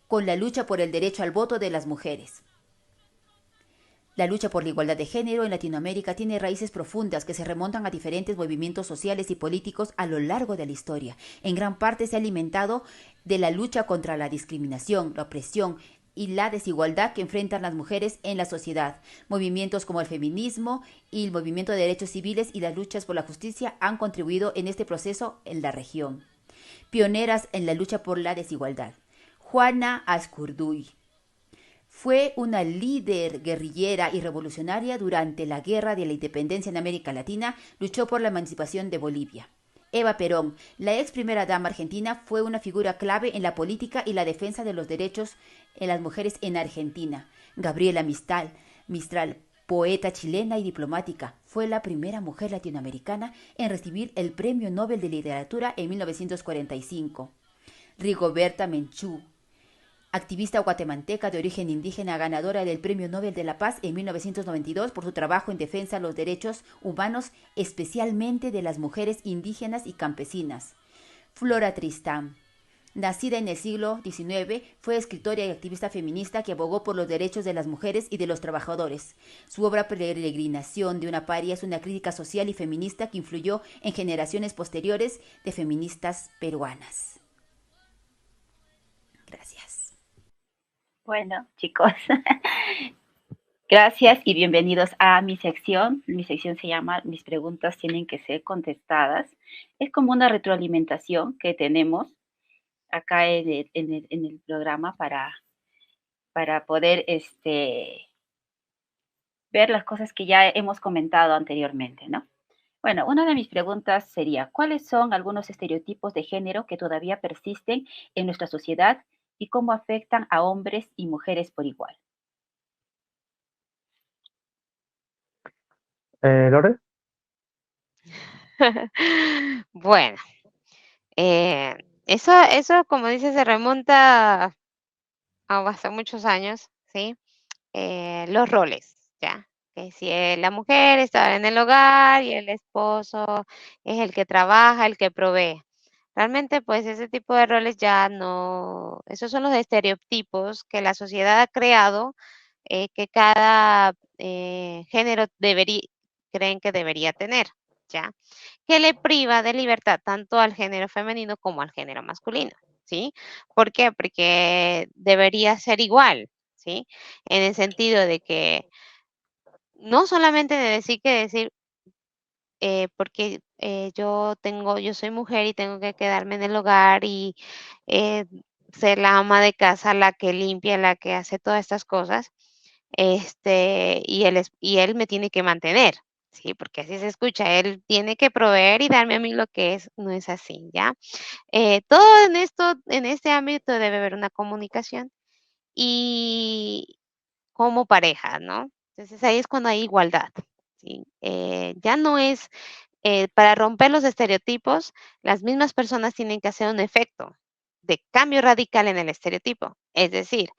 con la lucha por el derecho al voto de las mujeres. La lucha por la igualdad de género en Latinoamérica tiene raíces profundas que se remontan a diferentes movimientos sociales y políticos a lo largo de la historia. En gran parte se ha alimentado de la lucha contra la discriminación, la opresión y la desigualdad que enfrentan las mujeres en la sociedad. Movimientos como el feminismo y el movimiento de derechos civiles y las luchas por la justicia han contribuido en este proceso en la región. Pioneras en la lucha por la desigualdad. Juana Azcurduy fue una líder guerrillera y revolucionaria durante la Guerra de la Independencia en América Latina. Luchó por la emancipación de Bolivia. Eva Perón, la ex primera dama argentina, fue una figura clave en la política y la defensa de los derechos de las mujeres en Argentina. Gabriela Mistral, poeta chilena y diplomática, fue la primera mujer latinoamericana en recibir el Premio Nobel de Literatura en 1945. Rigoberta Menchú, activista guatemalteca de origen indígena, ganadora del Premio Nobel de la Paz en 1992 por su trabajo en defensa de los derechos humanos, especialmente de las mujeres indígenas y campesinas. Flora Tristán, nacida en el siglo XIX, fue escritora y activista feminista que abogó por los derechos de las mujeres y de los trabajadores. Su obra Peregrinación de una paria es una crítica social y feminista que influyó en generaciones posteriores de feministas peruanas. Gracias. Bueno, chicos, gracias y bienvenidos a mi sección. Mi sección se llama Mis preguntas tienen que ser contestadas. Es como una retroalimentación que tenemos acá en el programa para poder ver las cosas que ya hemos comentado anteriormente, ¿no? Bueno, una de mis preguntas sería, ¿cuáles son algunos estereotipos de género que todavía persisten en nuestra sociedad y cómo afectan a hombres y mujeres por igual? ¿Lore? Bueno, eso, como dice, se remonta a hace muchos años, ¿sí? Los roles, ¿ya? Que si la mujer está en el hogar y el esposo es el que trabaja, el que provee. Realmente, pues ese tipo de roles ya no, esos son los estereotipos que la sociedad ha creado, que cada género creen que debería tener, ¿ya? Que le priva de libertad tanto al género femenino como al género masculino, ¿sí? ¿Por qué? Porque debería ser igual, ¿sí? En el sentido de que no solamente de decir, porque yo soy mujer y tengo que quedarme en el hogar y eh, ser la ama de casa, la que limpia, la que hace todas estas cosas, y él me tiene que mantener, sí, porque así se escucha, él tiene que proveer y darme a mí lo que es, no es así, ¿ya? Todo en este ámbito debe haber una comunicación y como pareja, ¿no? Entonces ahí es cuando hay igualdad, ¿sí? Ya no es para romper los estereotipos, las mismas personas tienen que hacer un efecto de cambio radical en el estereotipo. Es decir,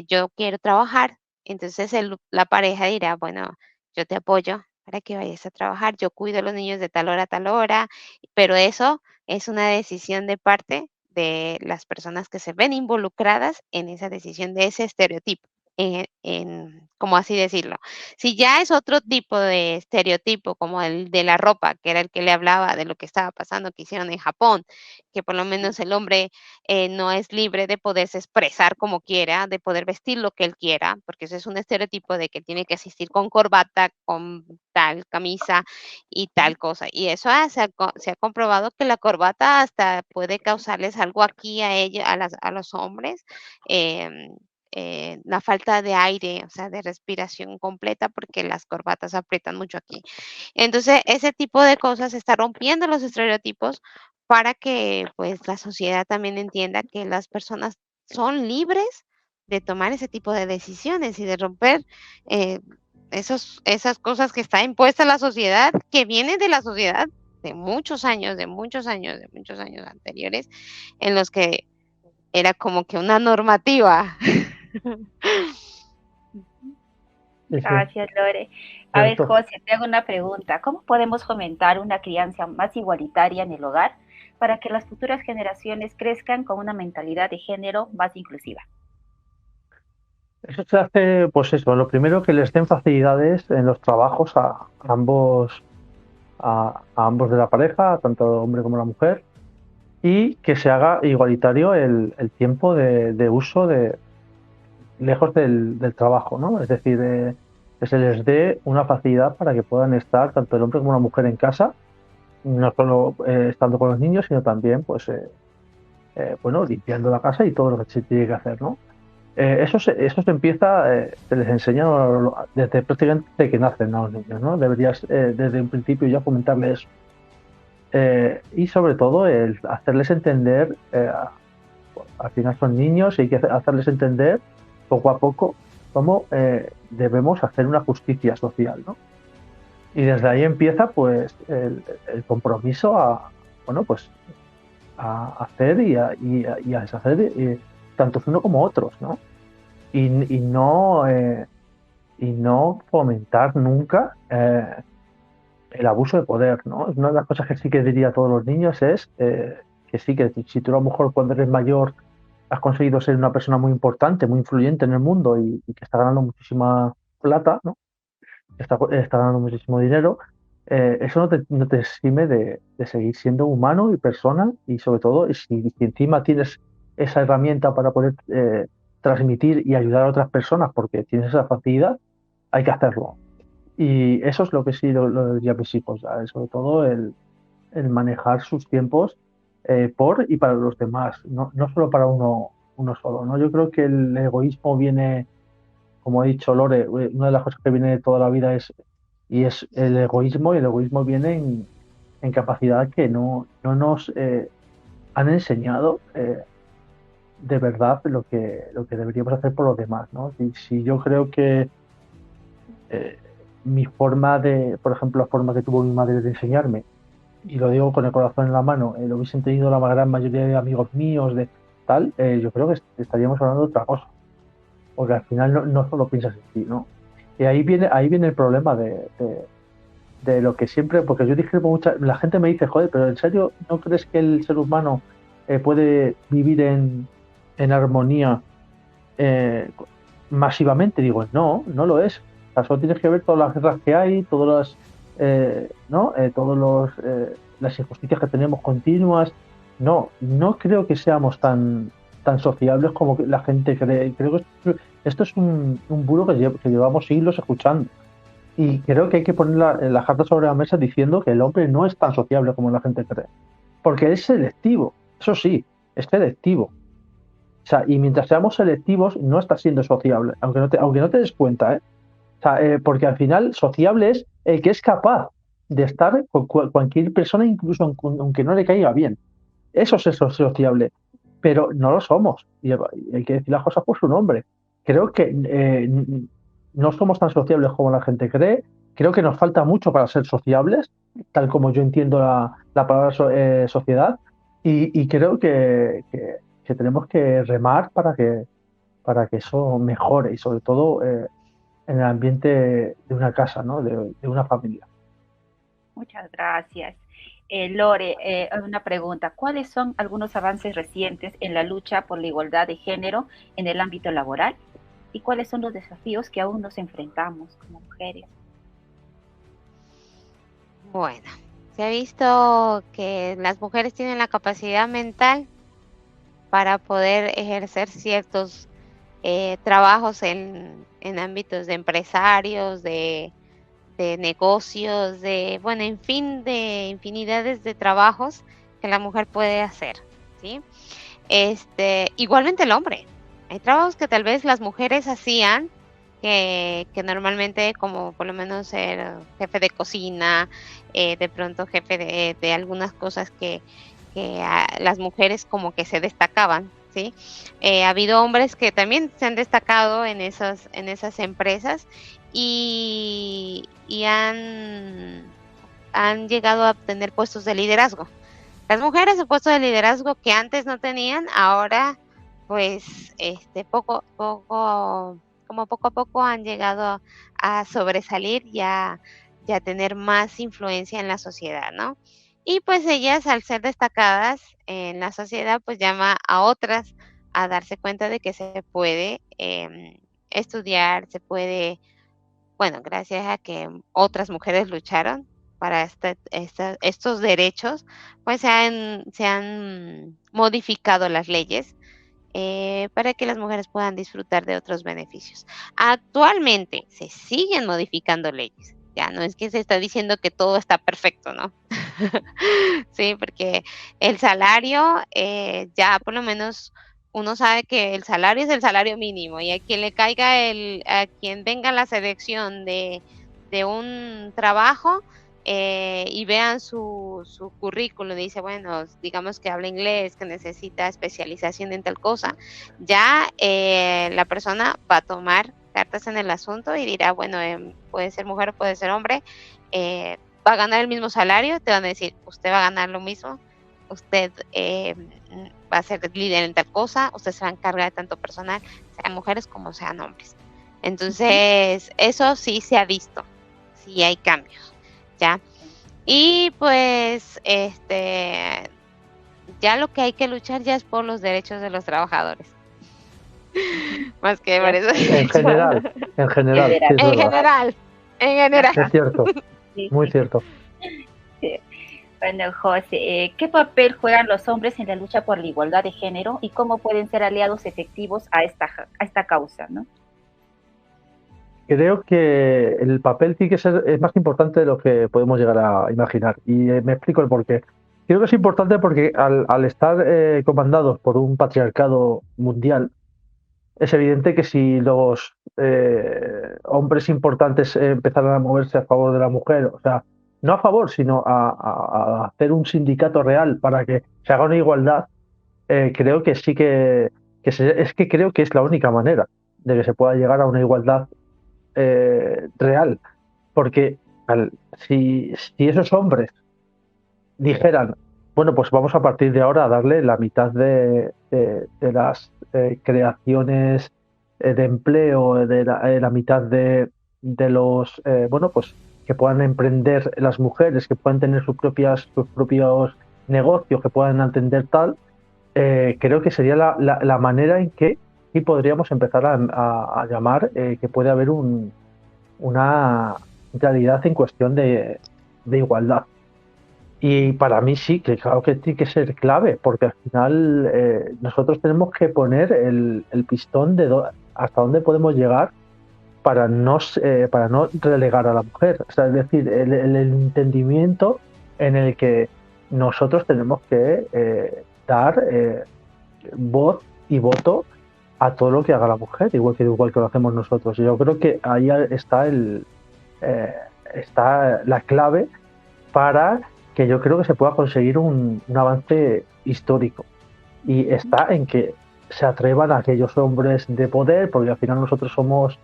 yo quiero trabajar, entonces la pareja dirá, bueno, yo te apoyo para que vayas a trabajar, yo cuido a los niños de tal hora a tal hora, pero eso es una decisión de parte de las personas que se ven involucradas en esa decisión de ese estereotipo. ¿Cómo así decirlo? Si ya es otro tipo de estereotipo, como el de la ropa, que era el que le hablaba de lo que estaba pasando, que hicieron en Japón, que por lo menos el hombre no es libre de poderse expresar como quiera, de poder vestir lo que él quiera, porque eso es un estereotipo de que tiene que asistir con corbata, con tal camisa y tal cosa. Y eso se ha comprobado que la corbata hasta puede causarles algo aquí a ellos, a los hombres. la falta de aire, o sea, de respiración completa, porque las corbatas aprietan mucho aquí. Entonces, ese tipo de cosas está rompiendo los estereotipos para que pues la sociedad también entienda que las personas son libres de tomar ese tipo de decisiones y de romper eh, esas cosas que está impuesta la sociedad, que viene de la sociedad de muchos años, de muchos años anteriores, en los que era como que una normativa. Sí, sí, Gracias, Lore. A ver, cierto. José, te hago una pregunta. ¿Cómo podemos fomentar una crianza más igualitaria en el hogar para que las futuras generaciones crezcan con una mentalidad de género más inclusiva? Eso se hace, pues eso, lo primero que les den facilidades en los trabajos a ambos de la pareja, tanto el hombre como la mujer, y que se haga igualitario el tiempo de uso lejos del trabajo, ¿no? Es decir, que se les dé una facilidad para que puedan estar tanto el hombre como la mujer en casa, no solo estando con los niños, sino también, pues, bueno, limpiando la casa y todo lo que se tiene que hacer, ¿no? Eso se empieza, se les enseña desde prácticamente que nacen a los niños, ¿no? Deberías desde un principio ya fomentarles eso. Y sobre todo el hacerles entender, al final son niños y hay que hacerles entender poco a poco cómo debemos hacer una justicia social, ¿no? Y desde ahí empieza pues el compromiso bueno, pues a hacer y a deshacer tanto uno como otros, ¿no? Y no fomentar nunca el abuso de poder, ¿no? Una de las cosas que sí que diría a todos los niños es que sí, que si tú a lo mejor cuando eres mayor has conseguido ser una persona muy importante, muy influyente en el mundo y que está ganando muchísima plata, ¿no? Está ganando muchísimo dinero, eso no te exime de seguir siendo humano y persona, y sobre todo si encima tienes esa herramienta para poder transmitir y ayudar a otras personas porque tienes esa facilidad, hay que hacerlo. Y eso es lo que sí lo diría a mis hijos, ¿sabes? Sobre todo el manejar sus tiempos por y para los demás, no solo para uno solo, ¿no? Yo creo que el egoísmo viene, como ha dicho Lore, una de las cosas que viene de toda la vida es el egoísmo, y el egoísmo viene en capacidad que no nos han enseñado de verdad lo que deberíamos hacer por los demás, ¿no? Si yo creo que mi forma por ejemplo, la forma que tuvo mi madre de enseñarme, y lo digo con el corazón en la mano, lo hubiesen tenido la gran mayoría de amigos míos, de tal, yo creo que estaríamos hablando de otra cosa, porque al final no solo piensas en ti, ¿no? Y ahí viene el problema de lo que siempre, porque yo discrepo mucho, la gente me dice, joder, pero ¿en serio no crees que el ser humano puede vivir en armonía masivamente? Digo, no lo es. O sea, solo tienes que ver todas las guerras que hay, todas ¿no? Las injusticias que tenemos continuas. No creo que seamos tan sociables como que la gente cree. Creo que esto es un bulo que llevamos siglos escuchando. Y creo que hay que poner la carta sobre la mesa diciendo que el hombre no es tan sociable como la gente cree. Porque es selectivo, eso sí, es selectivo. O sea, y mientras seamos selectivos, no está siendo sociable, aunque no te des cuenta, ¿eh? O sea, porque al final sociable es el que es capaz de estar con cualquier persona, incluso aunque no le caiga bien. Eso es ser sociable, pero no lo somos. Y hay que decir las cosas por su nombre. Creo que no somos tan sociables como la gente cree. Creo que nos falta mucho para ser sociables, tal como yo entiendo la palabra sociedad. Y creo que tenemos que remar para que eso mejore, y sobre todo en el ambiente de una casa, ¿no? De una familia. Muchas gracias. Lore, una pregunta. ¿Cuáles son algunos avances recientes en la lucha por la igualdad de género en el ámbito laboral? ¿Y cuáles son los desafíos que aún nos enfrentamos como mujeres? Bueno, se ha visto que las mujeres tienen la capacidad mental para poder ejercer ciertos trabajos en ámbitos de empresarios, de negocios, en fin, de infinidades de trabajos que la mujer puede hacer, ¿sí? Igualmente el hombre, Hay trabajos que tal vez las mujeres hacían, que normalmente, como por lo menos ser jefe de cocina, de pronto jefe de algunas cosas que las mujeres como que se destacaban, ¿sí? Ha habido hombres que también se han destacado en esas empresas y han llegado a obtener puestos de liderazgo. Las mujeres en puestos de liderazgo que antes no tenían, ahora pues como poco a poco han llegado a sobresalir y a tener más influencia en la sociedad, ¿no? Y pues ellas, al ser destacadas en la sociedad, pues llama a otras a darse cuenta de que se puede estudiar, se puede, bueno, gracias a que otras mujeres lucharon para estos derechos, pues se han modificado las leyes para que las mujeres puedan disfrutar de otros beneficios. Actualmente se siguen modificando leyes. Ya no es que se está diciendo que todo está perfecto, ¿no? Sí, porque el salario, ya por lo menos uno sabe que el salario es el salario mínimo y a quien le caiga a quien venga la selección de un trabajo y vean su currículum y dice, bueno, digamos que habla inglés, que necesita especialización en tal cosa, ya la persona va a tomar cartas en el asunto y dirá, bueno, puede ser mujer o puede ser hombre, va a ganar el mismo salario, te van a decir, usted va a ganar lo mismo, usted va a ser líder en tal cosa, usted se va a encargar de tanto personal, sean mujeres como sean hombres. Entonces, eso sí se ha visto, sí hay cambios, ¿ya? Y pues, ya lo que hay que luchar ya es por los derechos de los trabajadores. Más que por eso. En general, sí, es verdad. En general. Es cierto, Sí, muy cierto. sí. Bueno, José, ¿qué papel juegan los hombres en la lucha por la igualdad de género y cómo pueden ser aliados efectivos a esta causa, ¿no? Creo que el papel tiene que ser es más importante de lo que podemos llegar a imaginar. Y me explico el porqué. Creo que es importante porque al estar comandados por un patriarcado mundial, es evidente que si los hombres importantes empezaran a moverse a favor de la mujer, o sea, no a favor, sino a hacer un sindicato real para que se haga una igualdad, creo que sí es que creo que es la única manera de que se pueda llegar a una igualdad real. Porque si esos hombres dijeran, bueno, pues vamos a partir de ahora a darle la mitad de las creaciones de empleo, la mitad de los, bueno, pues que puedan emprender las mujeres, que puedan tener sus propios negocios, que puedan atender tal, creo que sería la manera en que sí podríamos empezar a llamar que puede haber una realidad en cuestión de igualdad. Y para mí sí, que claro que tiene que ser clave, porque al final nosotros tenemos que poner el pistón de hasta dónde podemos llegar para no relegar a la mujer. O sea, es decir, el entendimiento en el que nosotros tenemos que dar voz y voto a todo lo que haga la mujer, igual que lo hacemos nosotros. Y yo creo que ahí está la clave para que yo creo que se pueda conseguir un avance histórico. Y está en que se atrevan a aquellos hombres de poder, porque al final nosotros somos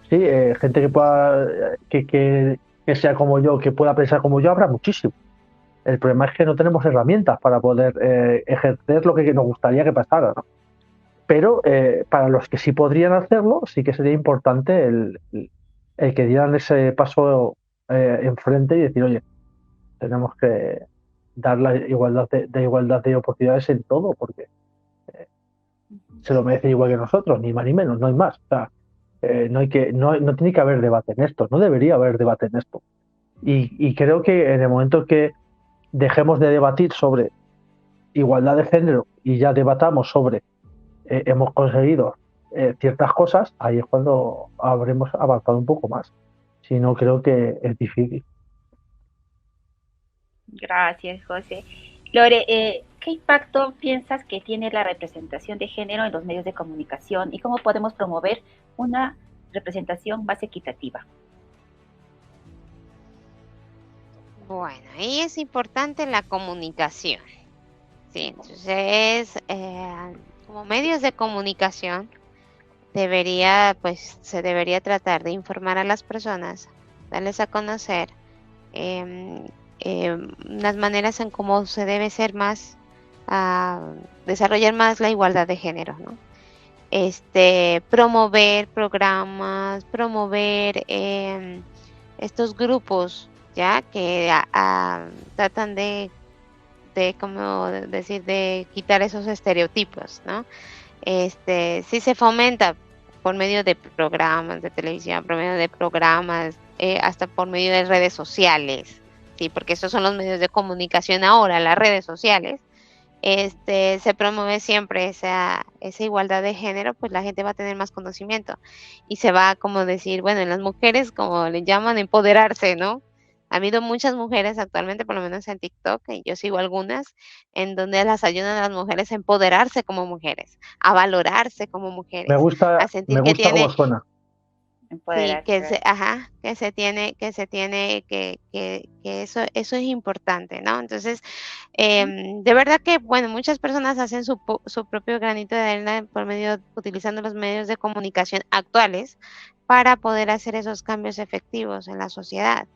gente que pueda que sea como yo, que pueda pensar como yo, habrá muchísimo. El problema es que no tenemos herramientas para poder ejercer lo que nos gustaría que pasara, ¿no? Pero para los que sí podrían hacerlo, sí que sería importante el que dieran ese paso enfrente y decir, oye, tenemos que dar la igualdad de oportunidades en todo, porque se lo merecen igual que nosotros, ni más ni menos, no hay más. O sea, no tiene que haber debate en esto, no debería haber debate en esto. Y creo que en el momento que dejemos de debatir sobre igualdad de género y ya debatamos sobre hemos conseguido ciertas cosas, ahí es cuando habremos avanzado un poco más. Si no, creo que es difícil. Gracias, José. Lore, ¿qué impacto piensas que tiene la representación de género en los medios de comunicación y cómo podemos promover una representación más equitativa? Bueno, ahí es importante la comunicación. Sí, entonces, como medios de comunicación, se debería tratar de informar a las personas, darles a conocer las maneras en cómo se debe ser más, desarrollar más la igualdad de género, ¿no? Promover programas, promover estos grupos, ya que tratan de quitar esos estereotipos, ¿no? Sí se fomenta por medio de programas de televisión, por medio de programas, hasta por medio de redes sociales, sí, porque esos son los medios de comunicación ahora, las redes sociales. Se promueve siempre esa igualdad de género, pues la gente va a tener más conocimiento y se va a como decir, bueno, en las mujeres, como le llaman, empoderarse, ¿no? Ha habido muchas mujeres actualmente, por lo menos en TikTok, y yo sigo algunas, en donde las ayudan a las mujeres a empoderarse como mujeres, a valorarse como mujeres, a Me sentir que gusta cómo tiene. suena. Sí, Empoderarse. que eso es importante, ¿no? Entonces, de verdad que, bueno, muchas personas hacen su propio granito de arena por utilizando los medios de comunicación actuales para poder hacer esos cambios efectivos en la sociedad,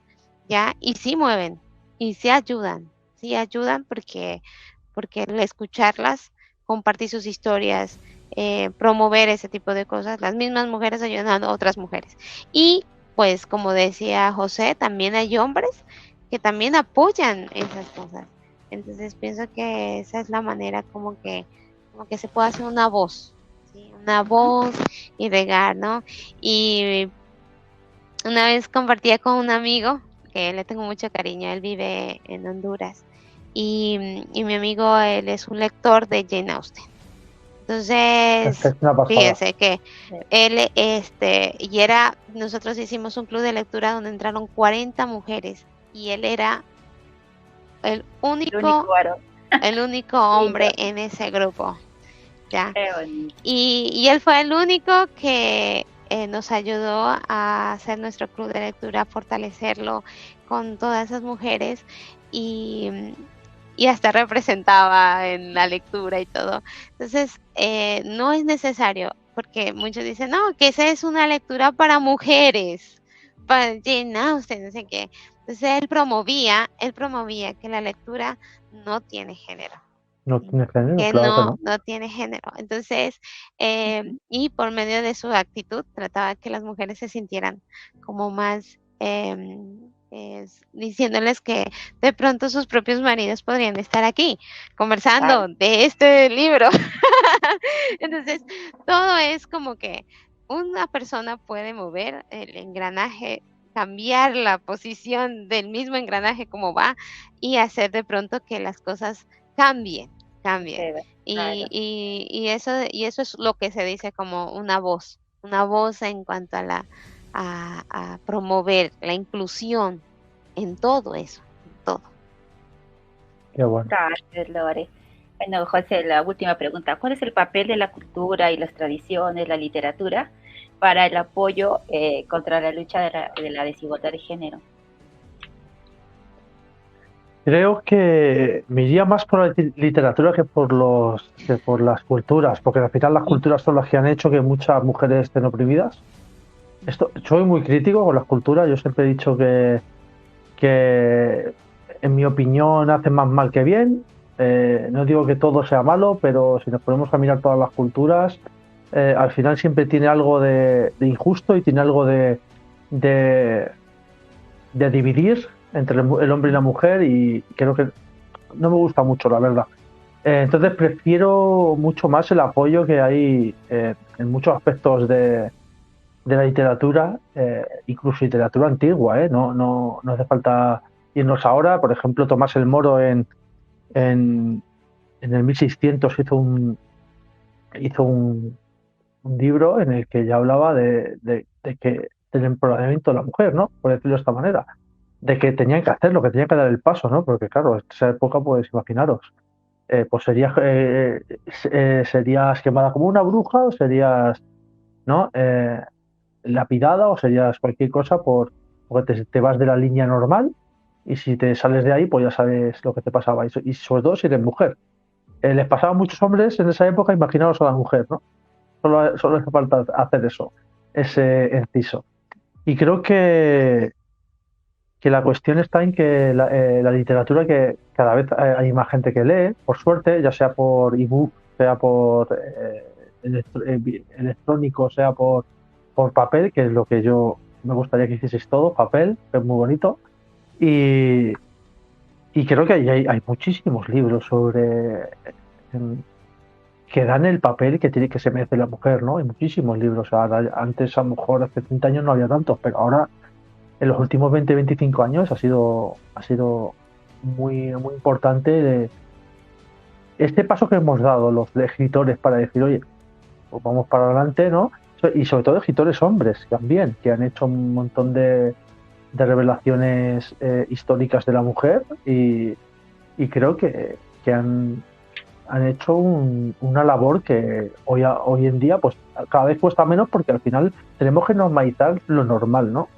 ¿ya? Y sí mueven, y sí ayudan porque el escucharlas, compartir sus historias, promover ese tipo de cosas, las mismas mujeres ayudando a otras mujeres. Y pues como decía José, también hay hombres que también apoyan esas cosas. Entonces pienso que esa es la manera como que se puede hacer una voz, ¿sí? Una voz y regar, ¿no? Y una vez compartía con un amigo, que le tengo mucho cariño, él vive en Honduras, y mi amigo, él es un lector de Jane Austen. Es que Entonces, es una pasada. fíjense que él, nosotros hicimos un club de lectura donde entraron 40 mujeres y él era el El único único, varón. el único Lindo, hombre en ese grupo, ¿ya? qué bonito. Y él fue el único que nos ayudó a hacer nuestro club de lectura, a fortalecerlo con todas esas mujeres y, y hasta representaba en la lectura y todo. Entonces, no es necesario, porque muchos dicen, no, que esa es una lectura para mujeres, para Jane Austen, no sé qué. Entonces, él promovía que la lectura no tiene género, No tiene género, que claro que no. no tiene género. Entonces, y por medio de su actitud, trataba que las mujeres se sintieran como más, diciéndoles que de pronto sus propios maridos podrían estar aquí conversando Claro. de este libro. Entonces, todo es como que una persona puede mover el engranaje, cambiar la posición del mismo engranaje como va y hacer de pronto que las cosas cambien. Claro. Y eso es lo que se dice como una voz en cuanto a a promover la inclusión en todo eso, en todo. Qué bueno. Gracias, Lore. Bueno, José, la última pregunta. ¿Cuál es el papel de la cultura y las tradiciones, la literatura, para el apoyo contra la lucha de la desigualdad de género? Creo que me iría más por la literatura que por las culturas, porque al final las culturas son las que han hecho que muchas mujeres estén oprimidas. Soy muy crítico con las culturas, yo siempre he dicho que en mi opinión hacen más mal que bien. No digo que todo sea malo, pero si nos ponemos a mirar todas las culturas, al final siempre tiene algo de injusto y tiene algo de dividir entre el hombre y la mujer, y creo que no me gusta mucho, la verdad. Entonces prefiero mucho más el apoyo que hay en muchos aspectos de la literatura, incluso literatura antigua, no hace falta irnos ahora. Por ejemplo, Tomás el Moro en el 1600 hizo un libro en el que ya hablaba del empoderamiento de la mujer, ¿no? Por decirlo de esta manera. de que tenían que hacerlo, que tenían que dar el paso, ¿no? Porque claro, en esa época, pues imaginaros, pues serías quemada como una bruja o serías, ¿no? Lapidada o serías cualquier cosa porque te vas de la línea normal y si te sales de ahí, pues ya sabes lo que te pasaba. Y sobre todo si eres mujer. Les pasaba a muchos hombres en esa época, imaginaos a la mujer, ¿no? Solo hace falta hacer eso, ese inciso. Y creo que la cuestión está en que la literatura, que cada vez hay más gente que lee, por suerte, ya sea por ebook, sea por electrónico, sea por papel, que es lo que yo me gustaría que hicieseis todo, papel, que es muy bonito. Y creo que hay muchísimos libros sobre que dan el papel que se merece la mujer, ¿no? Hay muchísimos libros. Ahora, antes, a lo mejor, hace 30 años no había tantos, pero ahora, en los últimos 20-25 años, ha sido muy, muy importante este paso que hemos dado los escritores para decir, oye, pues vamos para adelante, ¿no? Y sobre todo escritores hombres también, que han hecho un montón de revelaciones históricas de la mujer y creo que han hecho una labor que hoy en día pues cada vez cuesta menos, porque al final tenemos que normalizar lo normal, ¿no?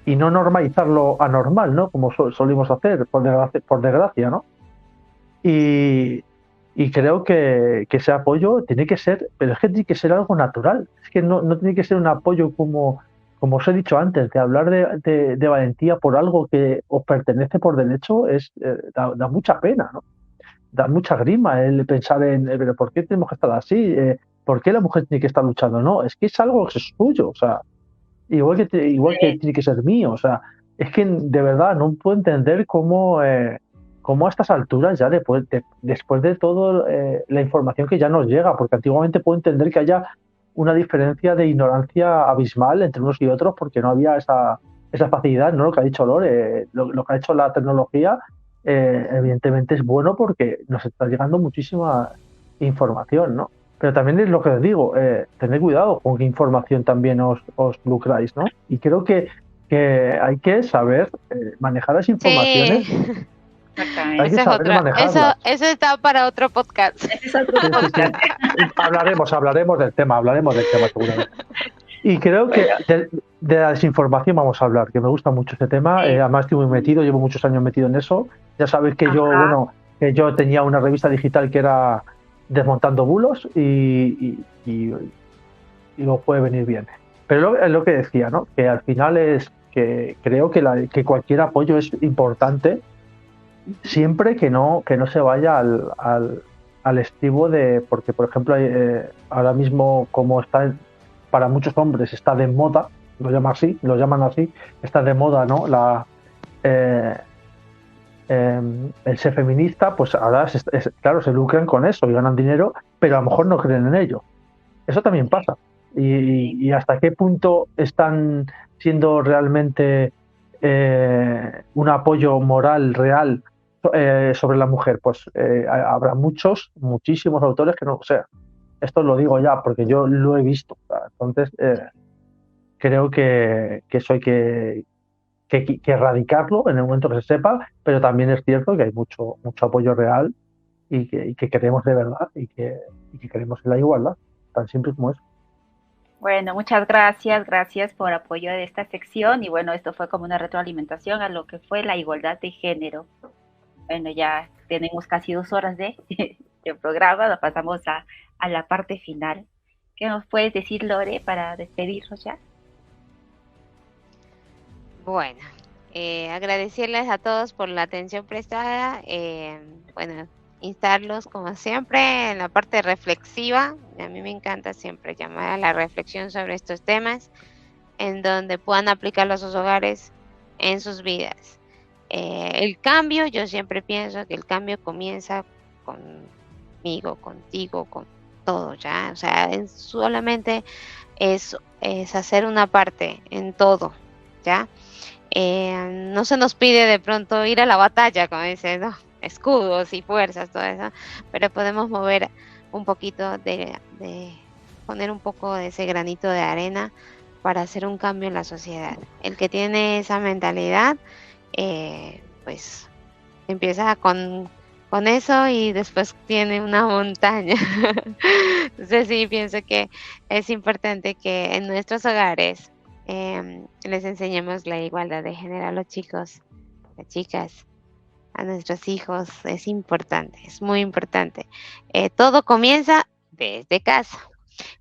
Y no normalizar lo anormal, ¿no? Como solimos hacer, por desgracia, ¿no? Y creo que ese apoyo tiene que ser, pero es que tiene que ser algo natural. Es que no tiene que ser un apoyo como os he dicho antes, de hablar de valentía por algo que os pertenece por derecho, da mucha pena, ¿no? Da mucha grima el pensar pero ¿por qué tenemos que estar así? ¿Por qué la mujer tiene que estar luchando? No, es que es algo que es tuyo, o sea, igual que tiene que ser mío, o sea, es que de verdad no puedo entender cómo a estas alturas, ya después de todo la información que ya nos llega, porque antiguamente puedo entender que haya una diferencia de ignorancia abismal entre unos y otros, porque no había esa facilidad, ¿no? Lo que ha dicho Lore, lo que ha hecho la tecnología, evidentemente es bueno porque nos está llegando muchísima información, ¿no? Pero también es lo que os digo, tened cuidado con qué información también os lucráis, ¿no? Y creo que hay que saber manejar las informaciones. Sí. Hay que saber manejarlas. Eso está para otro podcast. Sí. Hablaremos del tema seguramente. Y creo que de la desinformación vamos a hablar, que me gusta mucho este tema. Además estoy muy metido, llevo muchos años metido en eso. Ya sabéis que yo tenía una revista digital que era Desmontando Bulos y lo puede venir bien. Pero es lo que decía, ¿no? Que al final es que creo que cualquier apoyo es importante, siempre que no se vaya al estribo de, porque por ejemplo ahora mismo, como está para muchos hombres, está de moda, lo llaman así, está de moda, ¿no? El ser feminista, pues ahora claro, se lucran con eso y ganan dinero, pero a lo mejor no creen en ello. Eso también pasa. Y hasta qué punto están siendo realmente un apoyo moral real sobre la mujer, pues habrá muchísimos autores que no lo sean. Esto lo digo ya porque yo lo he visto. Entonces creo que eso hay que erradicarlo en el momento que se sepa, pero también es cierto que hay mucho apoyo real y que queremos de verdad y que queremos la igualdad, tan simple como eso. Bueno, muchas gracias por apoyo de esta sección, y bueno, esto fue como una retroalimentación a lo que fue la igualdad de género. Bueno, ya tenemos casi 2 horas de programa, nos pasamos a la parte final. ¿Qué nos puedes decir, Lore, para despedirnos ya? Bueno, agradecerles a todos por la atención prestada. Bueno, instarlos como siempre en la parte reflexiva. A mí me encanta siempre llamar a la reflexión sobre estos temas, en donde puedan aplicarlo a sus hogares, en sus vidas. El cambio, yo siempre pienso que el cambio comienza conmigo, contigo, con todo, ¿ya? O sea, solamente es hacer una parte en todo, ¿ya? No se nos pide de pronto ir a la batalla, como dicen, ¿no? Escudos y fuerzas, todo eso, pero podemos mover un poquito de poner un poco de ese granito de arena para hacer un cambio en la sociedad. El que tiene esa mentalidad pues empieza con eso y después tiene una montaña. Entonces sí, pienso que es importante que en nuestros hogares les enseñemos la igualdad de género a los chicos, las chicas, a nuestros hijos. Es importante, es muy importante. Todo comienza desde casa.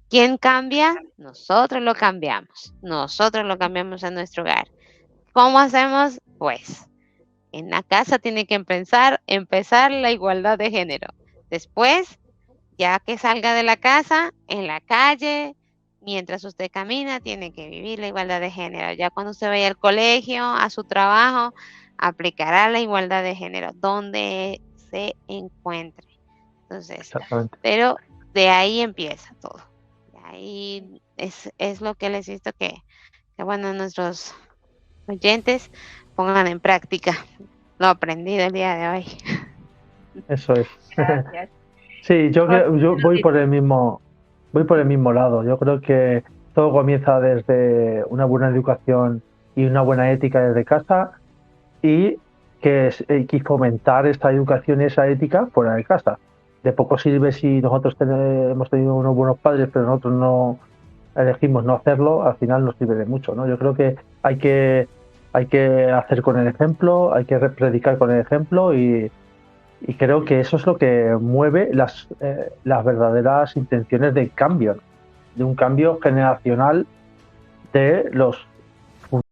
¿Quién cambia? Nosotros lo cambiamos. Nosotros lo cambiamos en nuestro hogar. ¿Cómo hacemos? Pues en la casa tiene que empezar la igualdad de género. Después, ya que salga de la casa, en la calle, mientras usted camina, tiene que vivir la igualdad de género. Ya cuando usted vaya al colegio, a su trabajo, aplicará la igualdad de género donde se encuentre. Entonces, pero de ahí empieza todo. De ahí es lo que les insto que bueno, nuestros oyentes pongan en práctica lo aprendido el día de hoy. Eso es. Gracias. Sí, yo voy por el mismo lado. Yo creo que todo comienza desde una buena educación y una buena ética desde casa, y que fomentar esta educación y esa ética fuera de casa. De poco sirve si nosotros hemos tenido unos buenos padres, pero nosotros no elegimos no hacerlo, al final nos sirve de mucho, ¿no? Yo creo que hay que hacer con el ejemplo, hay que predicar con el ejemplo, y creo que eso es lo que mueve las verdaderas intenciones de cambio, de un cambio generacional de los